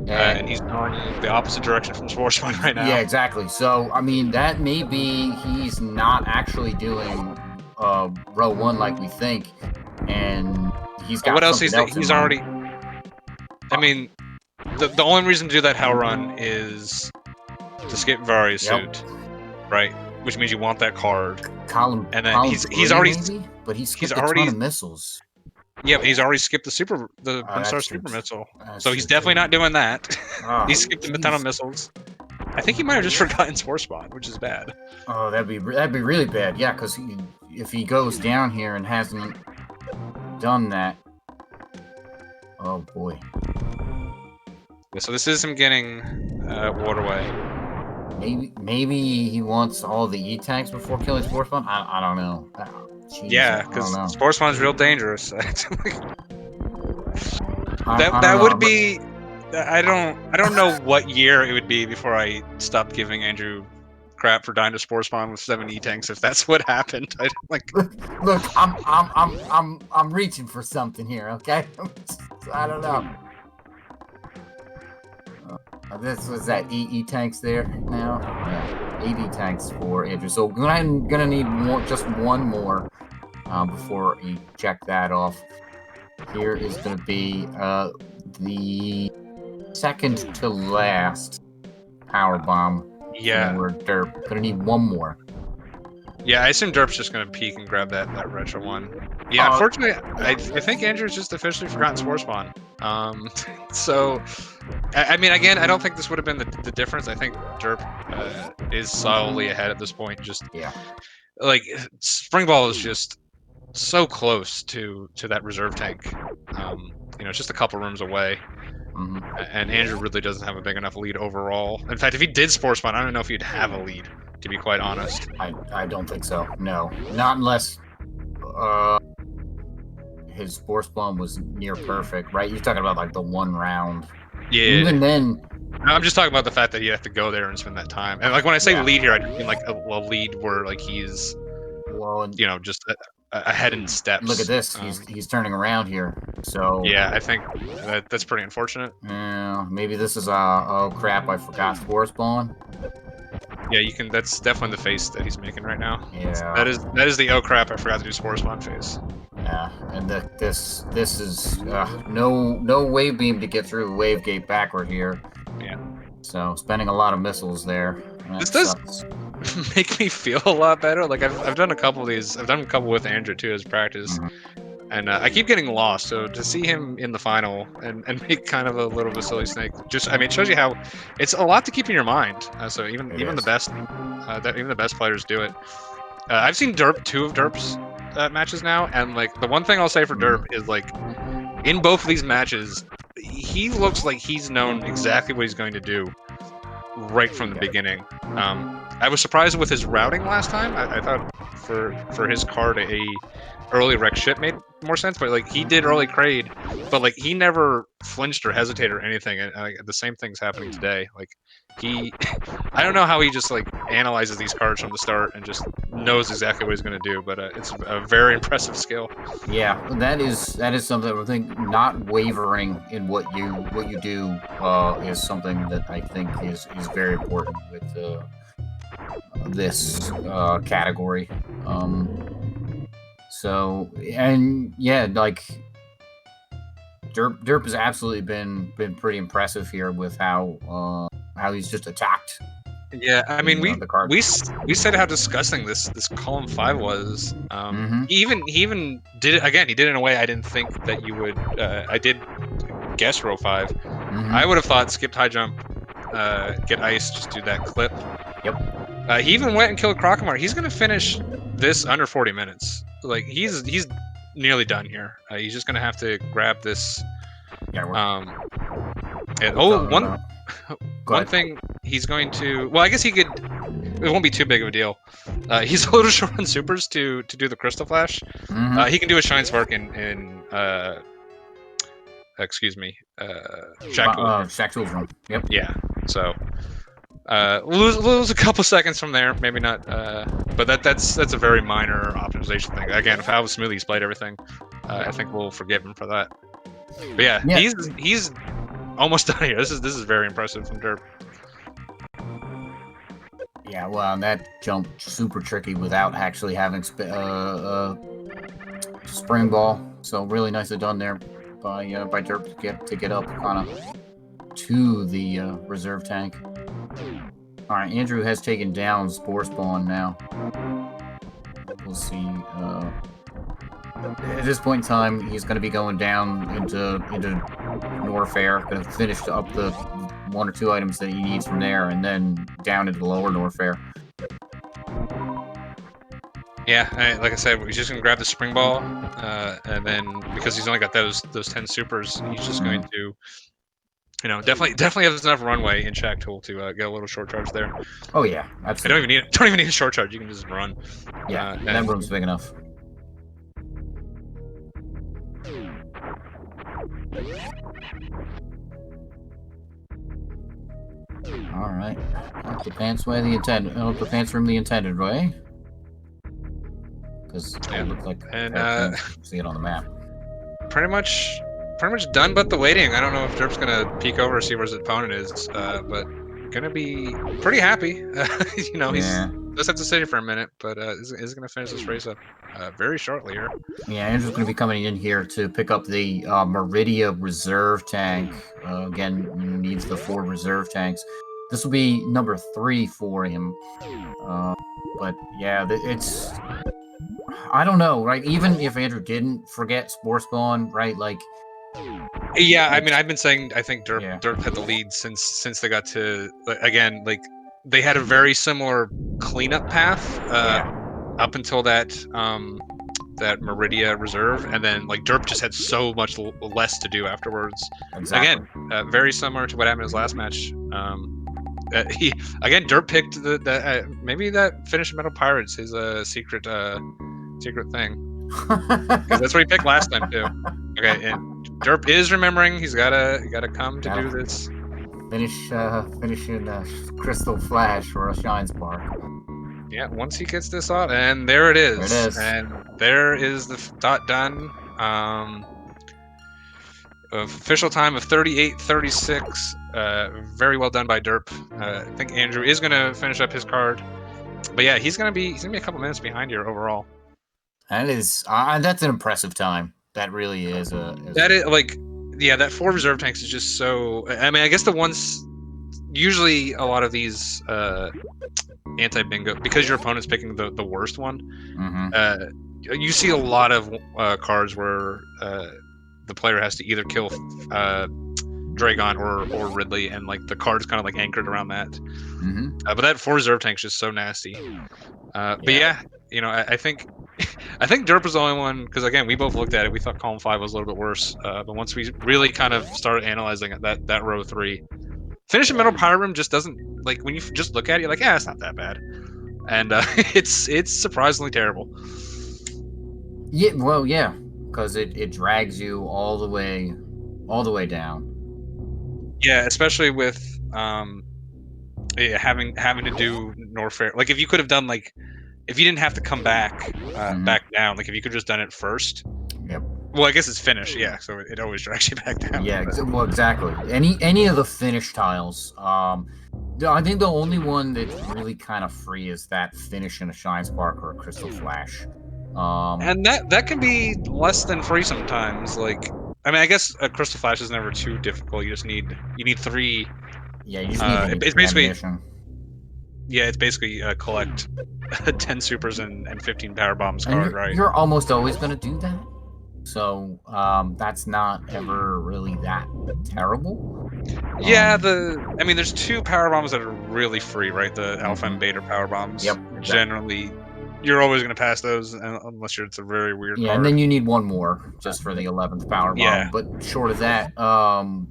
And he's going the opposite direction from Spore Spawn right now. Yeah, exactly. So I mean, that may be he's not actually doing row 1 like we think, and he's got. What else? He's already. I mean, the only reason to do that Hell Run is to skip Varia's suit, right? Which means you want that card. And then he's already. Maybe? But he's skipped a ton of missiles. Yeah, but he's already skipped the Brinstar super missile, so he's definitely not doing that. He skipped a ton of missiles. I think he might have just forgotten Spore Spawn, which is bad. Oh, that'd be really bad. Yeah, because if he goes down here and hasn't done that, oh boy. Yeah, so this is him getting Waterway. Maybe he wants all the E-tanks before killing Spore Spawn. I don't know. Jeez, Yeah, I don't because know. Spore Spawn's real dangerous. I That don't would know. be. I don't know what year it would be before I stopped giving Andrew crap for dying to Spore Spawn with 7 E-tanks. If that's what happened, I like. Look, I'm reaching for something here. Okay, I don't know. This was that E tanks there now. Yeah, 80 tanks for Andrew. So I'm gonna need just one more before you check that off. Here is gonna be the second to last power bomb Yeah, for Derp. Gonna need one more. yeah. I assume Derp's just gonna peek and grab that retro one. Yeah, unfortunately, I think Andrew's just officially forgotten Spore Spawn. So, I mean, again, I don't think this would have been the difference. I think Derp is solidly ahead at this point. Just Yeah. like Spring Ball is just so close to that reserve tank. It's just a couple rooms away. Mm-hmm. And Andrew really doesn't have a big enough lead overall. In fact, if he did Spore Spawn, I don't know if he'd have a lead, to be quite honest. I don't think so. No, not unless his Spore Spawn was near perfect, right? You're talking about like the one round. Yeah. Even then, no, I'm just talking about the fact that you have to go there and spend that time. And like when I say lead here, I mean like a lead where like he's, just ahead in steps. Look at this. He's turning around here. So yeah, I think that's pretty unfortunate. Yeah, maybe this is oh crap! I forgot Spore Spawn. Yeah, you can. That's definitely the face that he's making right now. Yeah. That is the oh crap! I forgot to do Spore Spawn face. Yeah, and this is no wave beam to get through the wave gate backward here. Yeah. So spending a lot of missiles there. This does make me feel a lot better. Like I've done a couple of these. I've done a couple with Andrew too as practice. And I keep getting lost, so to see him in the final and make kind of a little bit of a silly snake, it shows you how it's a lot to keep in your mind. So even the best, even the best players do it. I've seen two of Derp's matches now, and like the one thing I'll say for Derp is like in both of these matches, he looks like he's known exactly what he's going to do right from the beginning. I was surprised with his routing last time. I thought for his card a early wreck ship made more sense, but like he did early Kraid, but like he never flinched or hesitated or anything, and the same thing's happening today. Like I don't know how he just like analyzes these cards from the start and just knows exactly what he's going to do, but it's a very impressive skill. Yeah, that is something I think not wavering in what you do is something that I think is very important with this category. So, and yeah, like Derp has absolutely been pretty impressive here with how he's just attacked. Yeah, I mean we said how disgusting this column 5 was. He even did it again. He did it in a way I didn't think that you would. I did guess row 5. I would have thought skipped high jump, get ice, just do that clip. Yep. He even went and killed Crocomar. He's gonna finish this under 40 minutes. Like he's nearly done here. He's just gonna have to grab this. Yeah. One thing he's going to. Well, I guess he could. It won't be too big of a deal. He's a little short on supers to do the Crystal Flash. He can do a Shine Spark in excuse me, Shack Tools room. Yep. Yeah. So lose a couple seconds from there, maybe not. But that's a very minor optimization thing. Again, if how smoothly he's played everything, I think we'll forgive him for that. But yeah. He's almost done here. This is very impressive from Derp. Yeah, well, and that jumped super tricky without actually having spring ball. So really nicely done there by Derp to get up kind of to the reserve tank. All right, Andrew has taken down Spore Spawn now. We'll see. At this point in time, he's going to be going down into Norfair. Going to finish up the one or two items that he needs from there, and then down into the lower Norfair. Yeah, like I said, he's just gonna grab the spring ball, and then because he's only got those 10 supers, he's just going to, definitely has enough runway in Shack Tool to get a little short charge there. Oh yeah, I absolutely. don't even need a short charge. You can just run. Yeah, that room's big enough. All right, hope the pants way the intended. Hope the pants room the intended way. Because it looks like and see it on the map. Pretty much done, but the waiting. I don't know if Derp's gonna peek over see where his opponent is, but gonna be pretty happy. He's does have to sit here for a minute, but is gonna finish this race up very shortly here. Yeah, Andrew's going to be coming in here to pick up the Meridia reserve tank. Again, needs the 4 reserve tanks. This will be number 3 for him. But yeah, it's... I don't know, right? Even if Andrew didn't forget Spore Spawn, right? Like... Yeah, I mean, I've been saying I think Derp had the lead since they got to... Again, like, they had a very similar cleanup path up until that Meridia reserve, and then like Derp just had so much less to do afterwards. Exactly. Again, very similar to what happened in his last match. Derp picked maybe that finish Metal Pirates, his secret thing, because that's what he picked last time too. Okay, and Derp is remembering he's gotta come to do this. Finishing Crystal Flash or a Shine Spark. Yeah, once he gets this off, and there it is. There it is. And there is the dot done. Official time of 38:36. Very well done by Derp. I think Andrew is gonna finish up his card, but yeah, he's gonna be a couple minutes behind here overall. That is that's an impressive time. That really is. That 4 reserve tanks is just so. I mean, I guess the ones usually a lot of these anti-bingo, because your opponent's picking the worst one. You see a lot of cards where the player has to either kill Dragon or Ridley, and like the card's kind of like anchored around that. But that 4 reserve tank's just so nasty. But yeah, I think Derp was the only one, because again, we both looked at it. We thought column 5 was a little bit worse, but once we really kind of started analyzing it, that row 3, finishing Metal Pirate Room just doesn't, like, when you just look at it, you're like, yeah, it's not that bad, and it's surprisingly terrible. Yeah, well, yeah, because it drags you all the way down. Yeah, especially with having to do Norfair. Like, if you could have done, like, if you didn't have to come back down, like if you could just done it first. Yep. Well, I guess it's finish, yeah. So it always drags you back down. Yeah, well, exactly. Any of the finish tiles. I think the only one that's really kind of free is that finish in a Shine Spark or a Crystal Flash. And that can be less than free sometimes. Like, I mean, I guess a Crystal Flash is never too difficult. You need 3. Yeah, you just need it's basically ammunition. Yeah, it's basically collect 10 supers and 15 power bombs card, right? You're almost always going to do that. So that's not ever really that terrible. Yeah, I mean, there's 2 power bombs that are really free, right? The Alpha and Beta power bombs. Yep. Generally, you're always going to pass those unless it's a very weird card. And then you need 1 more just for the 11th power bomb. Yeah. But short of that, and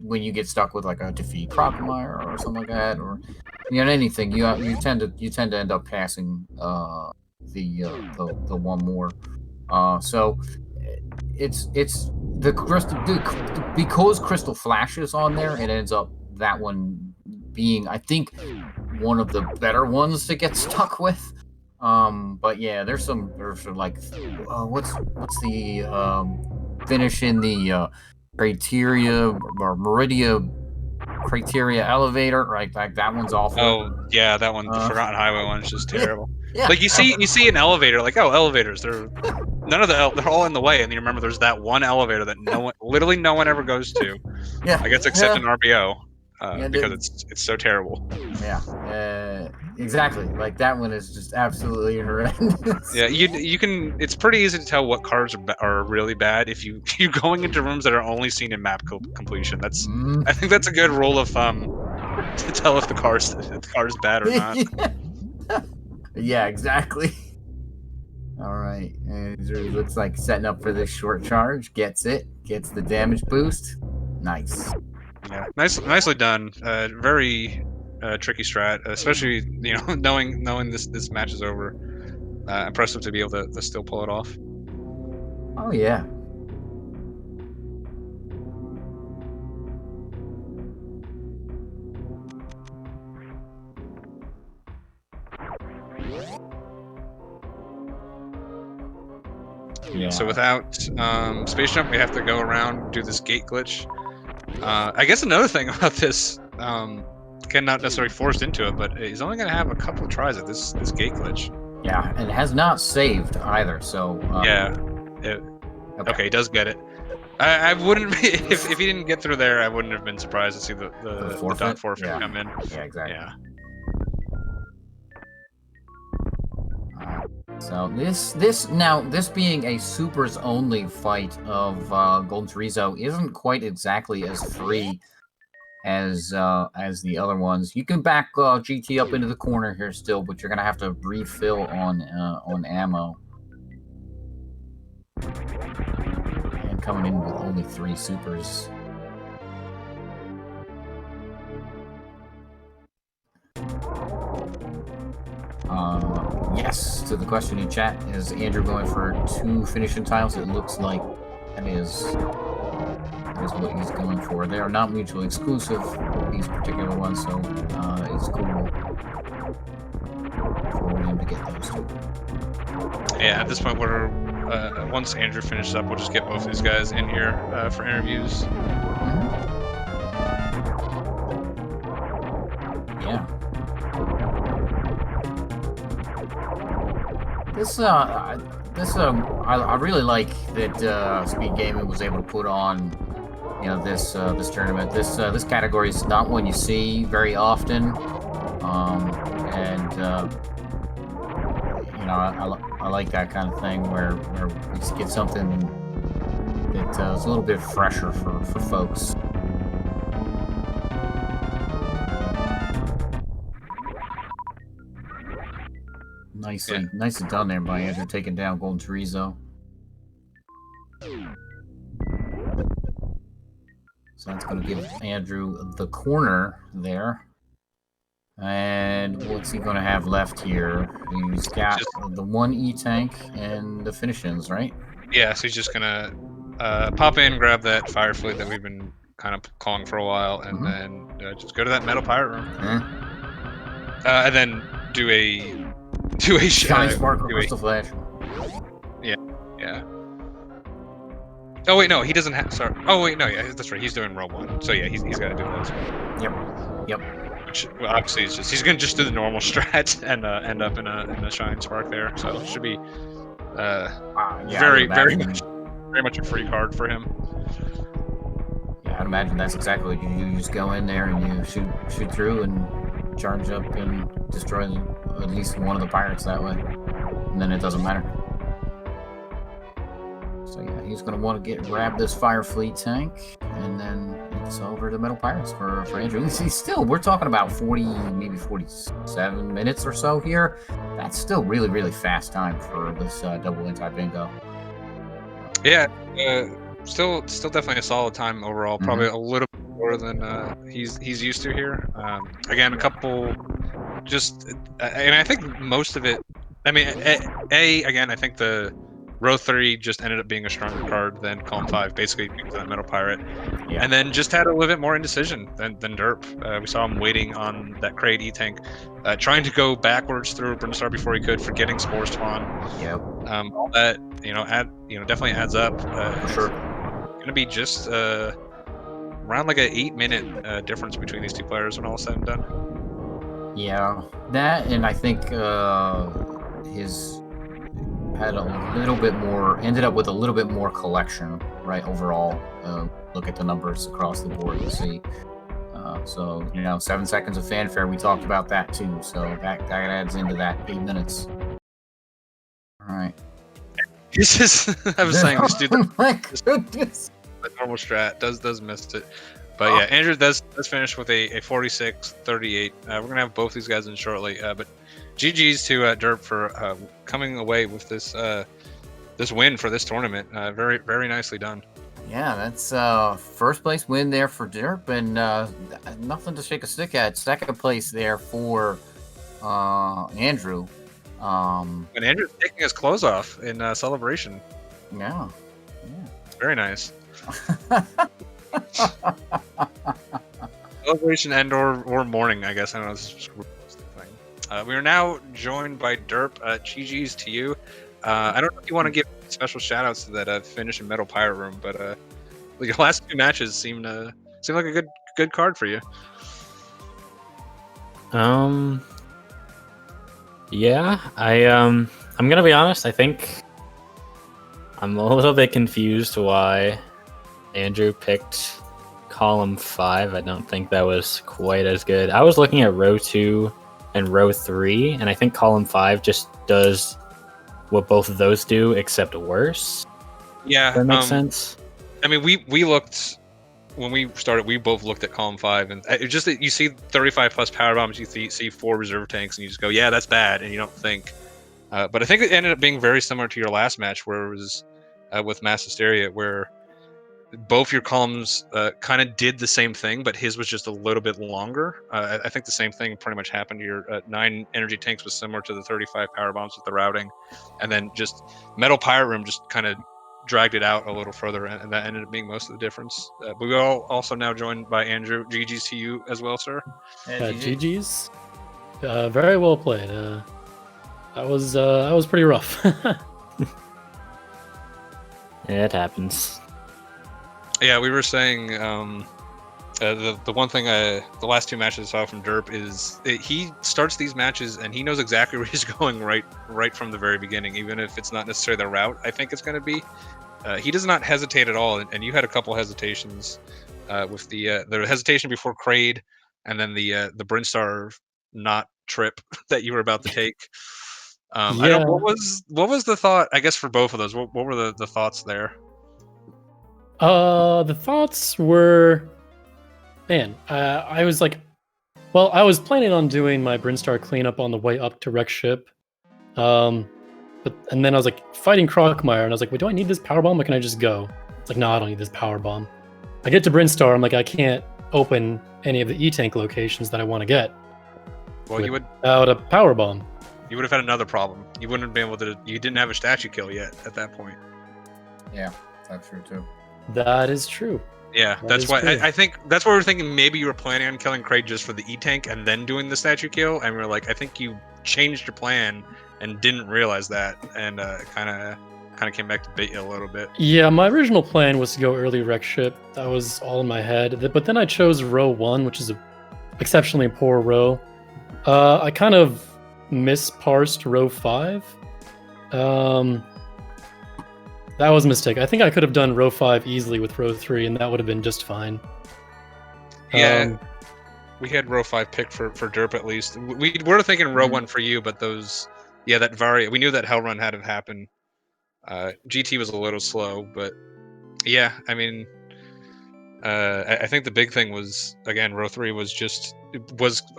when you get stuck with like a defeat Crocomire or something like that, or anything, you tend to end up passing the 1 more. So it's the crystal, because Crystal Flash is on there. It ends up that one being, I think, one of the better ones to get stuck with. But yeah, there's like what's the finish in the criteria or Meridia criteria elevator, right? Like that one's awful. Oh yeah, that one, the Forgotten Highway one's just terrible. Yeah. Like you see an elevator, like, oh, elevators, they're all in the way, and you remember there's that one elevator that literally no one ever goes to. Yeah. I guess except an RBO, because it's so terrible. Yeah. exactly. Like that one is just absolutely horrendous. Yeah, you can. It's pretty easy to tell what cards are really bad if you going into rooms that are only seen in map completion. That's Mm. I think that's a good rule of thumb to tell if the card's bad or not. Yeah, exactly. All right, and it looks like setting up for this short charge. Gets it. Gets the damage boost. Nice. Yeah, nicely done. Very tricky strat, especially knowing this match is over. Impressive to be able to still pull it off. Oh yeah. So Yeah. without space jump, we have to go around do this gate glitch. I guess another thing about this, Ken not necessarily forced into it, but he's only going to have a couple of tries at this gate glitch. Yeah, and it has not saved either. So Yeah. It, okay. okay, he does get it. I wouldn't be if he didn't get through there. I wouldn't have been surprised to see the Forfeit. dot forfeit Yeah. come in. Yeah, exactly. Yeah. So this being a supers only fight of Golden Chorizo isn't quite exactly as free as the other ones. You can back GT up into the corner here still, but you're gonna have to refill on ammo. And coming in with only 3 supers. Yes, to the question in chat, is Andrew going for 2 finishing tiles? It looks like that is what he's going for. They are not mutually exclusive, these particular ones, so it's cool for him to get those 2. Yeah, at this point, we're once Andrew finishes up, we'll just get both these guys in here for interviews. Yeah. I really like that SpeedGaming was able to put on, this tournament. This category is not one you see very often, and I like that kind of thing where we just get something that is a little bit fresher for folks. Nicely done there by Andrew, taking down Golden Chorizo. So that's going to give Andrew the corner there. And what's he going to have left here? He's got the 1 E-Tank and the finish-ins, right? Yeah, so he's just going to pop in, grab that fire fleet that we've been kind of calling for a while, and then just go to that metal pirate room. And then do a Shine Spark or Crystal Flash. Yeah. Oh wait, no, he doesn't have. Sorry. Oh wait, no, yeah, that's right. He's doing row 1, so yeah, he's got to do that as well. Yep. Which obviously is he's gonna just do the normal strat and end up in a Shine Spark there. So it should be very much a free card for him. Yeah, I'd imagine that's exactly what you do. You just go in there and you shoot through and charge up and destroy at least one of the pirates that way, and then it doesn't matter. So yeah, he's going to want to grab this fire fleet tank, and then it's over to metal pirates for Andrew. He's still, we're talking about 40, maybe 47 minutes or so here. That's still really, really fast time for this double anti-bingo. Yeah, still definitely a solid time overall. Probably a little bit more than he's used to here. Again, a couple, and I think most of it. I mean, again, I think the row 3 just ended up being a stronger card than column 5, basically being that metal pirate, and then just had a little bit more indecision than Derp. We saw him waiting on that crate E-Tank, trying to go backwards through Brinstar before he could, forgetting Spore Spawn. All that definitely adds up. For sure. Going to be just around like an 8-minute difference between these 2 players when all is said and done. Yeah, that, and I think his had a little bit more, ended up with a little bit more collection, right, overall. Look at the numbers across the board, you see. So 7 seconds of fanfare. We talked about that too. So that adds into that 8 minutes. All right. This is I was saying this dude. Oh my goodness. The normal strat does miss it. But yeah, Andrew does finish with a 46-38. We're gonna have both these guys in shortly. But GG's to Derp for coming away with this this win for this tournament. Very very nicely done. Yeah, that's first place win there for Derp, and nothing to shake a stick at. Second place there for Andrew. And Andrew's taking his clothes off in celebration. Yeah. Very nice. Celebration and or mourning, I guess. I don't know. This thing. We are now joined by Derp. GG's to you. I don't know if you want to give special shout outs to that finish in Metal Pirate Room, but your last 2 matches seem like a good card for you. Yeah, I'm gonna be honest. I think I'm a little bit confused why Andrew picked column 5. I don't think that was quite as good. I was looking at row 2 and row 3, and I think column 5 just does what both of those do, except worse. Yeah, that makes sense. I mean, we looked when we started. We both looked at column 5, and it just that you see 35 plus power bombs, you see 4 reserve tanks, and you just go, yeah, that's bad, and you don't think. But I think it ended up being very similar to your last match, where it was with Mass Hysteria, where both your columns kind of did the same thing, but his was just a little bit longer. I think the same thing pretty much happened to your 9 energy tanks was similar to the 35 power bombs with the routing, and then just Metal Pirate Room just kind of dragged it out a little further, and that ended up being most of the difference. But we all also now joined by Andrew. GG's to you as well, sir. GG's. Very well played. That was pretty rough. It happens. Yeah, we were saying the one thing the last 2 matches I saw from Derp is he starts these matches and he knows exactly where he's going right from the very beginning, even if it's not necessarily the route I think it's going to be. He does not hesitate at all, and you had a couple hesitations with the hesitation before Kraid, and then the Brinstar not trip that you were about to take. Yeah. I don't. What was the thought? I guess for both of those, what were the thoughts there? The thoughts were, man, I was like, well, I was planning on doing my Brinstar cleanup on the way up to Wreck Ship. And then I was like fighting Crocmire, and I was like, wait, do I need this power bomb, or can I just go? It's like, no, I don't need this power bomb. I get to Brinstar, I'm like, I can't open any of the E-Tank locations that I want to get. Well, you would without a power bomb. You would have had another problem. You wouldn't have been able to. You didn't have a statue kill yet at that point. Yeah, that's true too. That is true. Yeah, that's why I think that's why we're thinking maybe you were planning on killing Kraid just for the E-Tank and then doing the statue kill, and we're like, I think you changed your plan and didn't realize that, and kind of came back to bait you a little bit. Yeah, my original plan was to go early Wreck Ship. That was all in my head. But then I chose row 1, which is a exceptionally poor row. I kind of misparsed row 5. That was a mistake. I think I could have done row 5 easily with row 3, and that would have been just fine. Yeah, we had row 5 picked for Derp at least. We were thinking row 1 for you, but those, yeah, that we knew that Hell Run had to happen. GT was a little slow, but yeah, I mean, I think the big thing was, again, row 3 was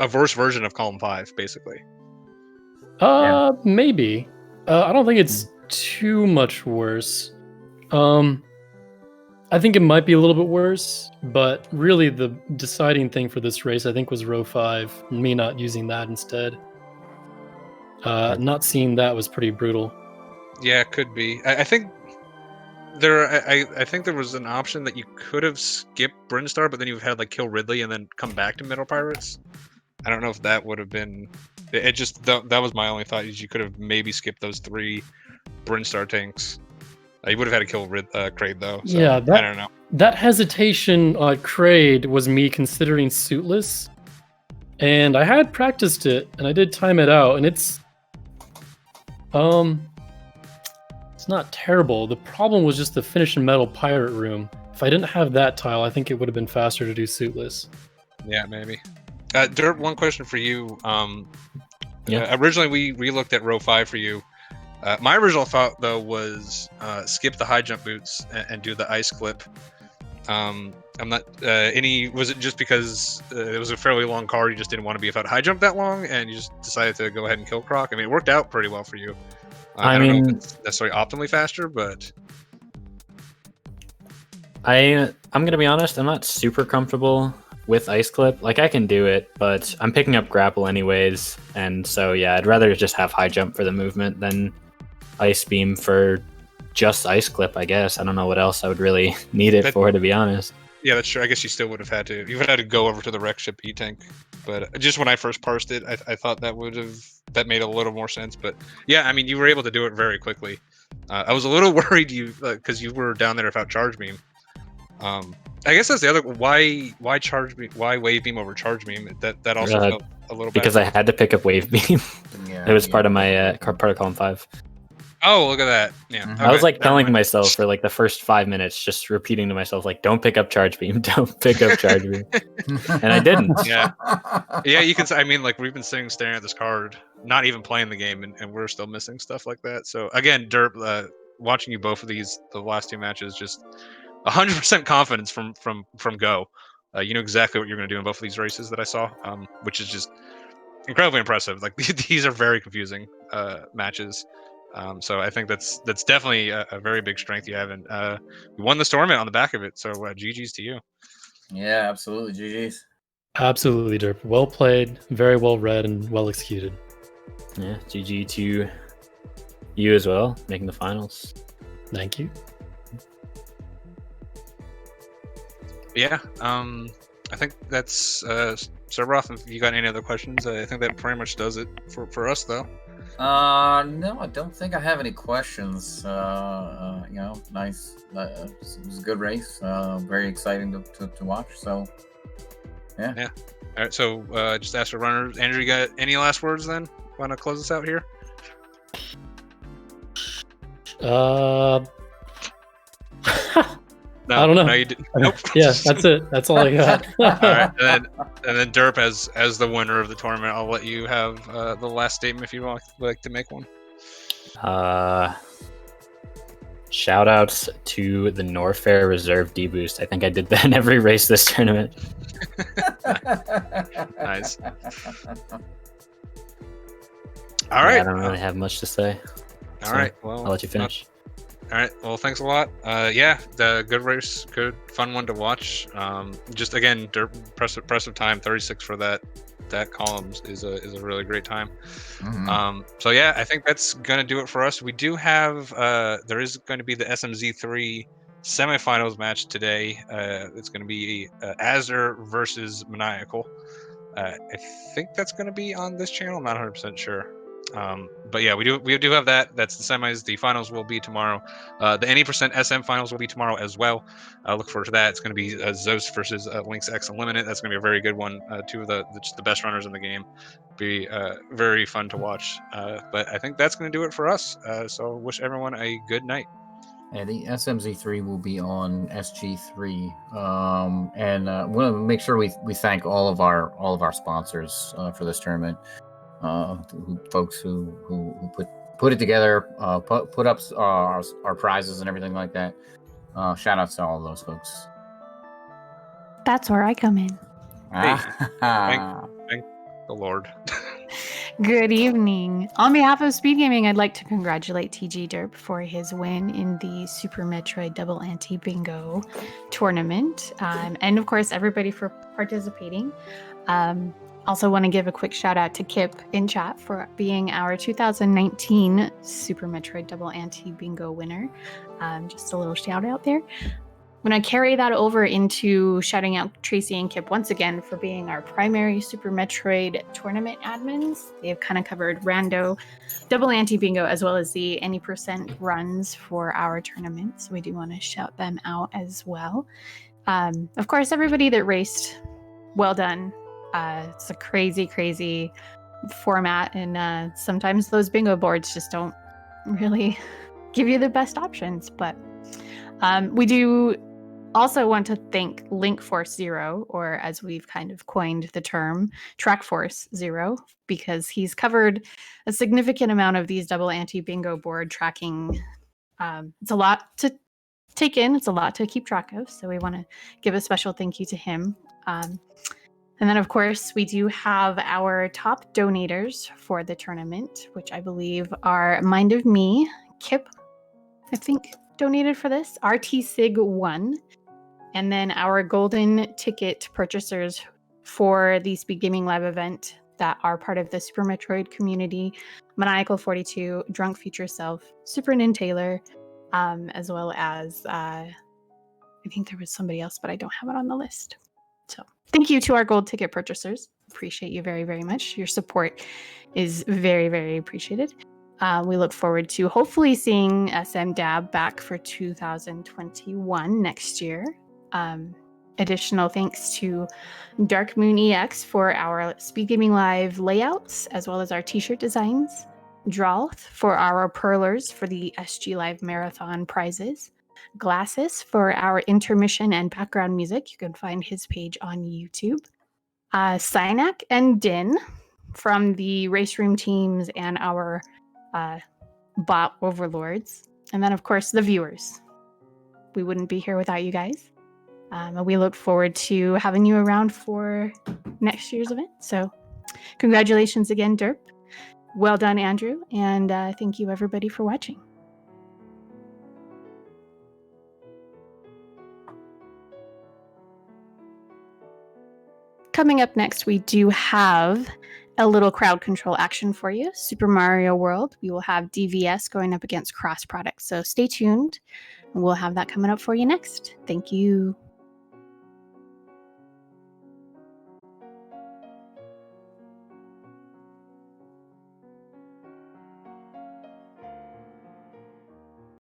a worse version of column 5, basically. Maybe. I don't think it's too much worse. I think it might be a little bit worse, but really the deciding thing for this race, I think, was row 5. Me not using that instead. Not seeing that was pretty brutal. Yeah, it could be. I think I think there was an option that you could have skipped Brinstar, but then you had like kill Ridley and then come back to Metal Pirates. I don't know if that would have been. It just that was my only thought. Is you could have maybe skipped those 3 Brinstar tanks. You would have had to kill Kraid though. So yeah, I don't know. That hesitation on Kraid was me considering suitless, and I had practiced it and I did time it out, and it's not terrible. The problem was just the finish in Metal Pirate Room. If I didn't have that tile, I think it would have been faster to do suitless. Yeah, maybe. Derp, one question for you. Yeah. Originally, we looked at row 5 for you. My original thought though was skip the high jump boots and do the ice clip. I'm not Was it just because it was a fairly long card? You just didn't want to be without high jump that long, and you just decided to go ahead and kill Croc? I mean, it worked out pretty well for you. I don't know if it's necessarily optimally faster, but I'm gonna be honest. I'm not super comfortable with ice clip. Like, I can do it, but I'm picking up grapple anyways, and so yeah, I'd rather just have high jump for the movement than ice beam for just ice clip. I guess I don't know what else I would really need it for, to be honest. Yeah, that's true. I guess you still would have had to. You would have had to go over to the wreck ship E-tank. But just when I first parsed it, I thought that made a little more sense. But yeah, I mean, you were able to do it very quickly. I was a little worried because you were down there without charge beam. I guess that's the other. Why charge beam? Why wave beam over charge beam? That also felt a little because bad. I had to pick up wave beam. It was part of my part of column 5. Oh, look at that! Yeah, I was like telling myself for like the first 5 minutes, just repeating to myself like, "Don't pick up charge beam, don't pick up charge beam," and I didn't. Yeah, yeah. You can. I mean, like we've been staring at this card, not even playing the game, and we're still missing stuff like that. So again, Derp, watching you both of the last 2 matches, just 100% confidence from go. You know exactly what you're going to do in both of these races that I saw, which is just incredibly impressive. Like these are very confusing matches. So I think that's definitely a very big strength you have, and you won this tournament on the back of it. So GG's to you. Yeah, absolutely, GG's. Absolutely, Derp. Well played, very well read, and well executed. Yeah, GG to you as well, making the finals. Thank you. Yeah, I think that's Cerberoth. If you got any other questions, I think that pretty much does it for us, though. No, I don't think I have any questions. Nice. It was a good race. Very exciting to watch. So, yeah. Yeah. All right. So, just ask the runners. Andrew, you got any last words then? Want to close us out here? No, I don't know. No, you didn't. Nope. Yeah, that's it. That's all I got. All right, and then Derp, as the winner of the tournament, I'll let you have the last statement if you would like to make one. Shout outs to the Norfair Reserve D-Boost. I think I did that in every race this tournament. Nice. All right. I don't really have much to say. All right. Well, I'll let you finish. All right. Well, thanks a lot. Yeah, the good race, good fun one to watch. Just again, impressive time. 36 for that columns is a really great time. Mm-hmm. So yeah, I think that's gonna do it for us. We do have there is going to be the SMZ3 semifinals match today. It's going to be Azure versus Maniacal. I think that's going to be on this channel. I'm not 100% sure. But yeah, we do have that. That's the semis. The finals will be tomorrow. The any percent SM finals will be tomorrow as well. Look forward to that. It's going to be Zeus versus Lynx X Unlimited. That's going to be a very good one. Two of the best runners in the game. Be very fun to watch. But I think that's going to do it for us. So wish everyone a good night. Yeah, the SMZ3 will be on SG3, and we'll make sure we thank all of our sponsors for this tournament. Folks who put it together, put up our prizes and everything like that. Shout out to all of those folks. That's where I come in. Thank the Lord. Good evening. On behalf of SpeedGaming, I'd like to congratulate TGDerp for his win in the Super Metroid Double Anti-Bingo tournament. And of course, everybody for participating. Also want to give a quick shout out to Kip in chat for being our 2019 Super Metroid Double Anti-Bingo winner. Just a little shout out there. I'm going to carry that over into shouting out Tracy and Kip once again for being our primary Super Metroid tournament admins. They've kind of covered Rando, Double Anti-Bingo, as well as the any percent runs for our tournament. So we do want to shout them out as well. Of course, everybody that raced, well done. It's a crazy format, and sometimes those bingo boards just don't really give you the best options. But we do Also want to thank Link Force Zero, or as we've kind of coined the term, Track Force Zero, because he's covered a significant amount of these double anti-bingo board tracking. It's a lot to take in. It's a lot to keep track of. So we want to give a special thank you to him. And then, of course, we do have our top donators for the tournament, which I believe are Mind of Me, Kip, I think, donated for this, RT Sig 1, and then our golden ticket purchasers for the Speed Gaming Live event that are part of the Super Metroid community, Maniacal 42, Drunk Future Self, Super Nin Taylor, as well as I think there was somebody else, but I don't have it on the list. So thank you to our gold ticket purchasers. Appreciate you very, very much. Your support is very, very appreciated. We look forward to hopefully seeing SM Dab back for 2021 next year. Additional thanks to Dark Moon EX for our Speed Gaming Live layouts, as well as our t-shirt designs. Drawth for our Pearlers for the SG Live Marathon prizes. Glasses for our intermission and background music. You can find his page on YouTube. Synac and Din from the Race Room teams and our bot overlords. And then, of course, the viewers. We wouldn't be here without you guys. And we look forward to having you around for next year's event. So congratulations again, Derp. Well done, Andrew. And thank you, everybody, for watching. Coming up next, we do have a little crowd control action for you. Super Mario World. We will have DVS going up against Cross Products. So stay tuned. We'll have that coming up for you next. Thank you.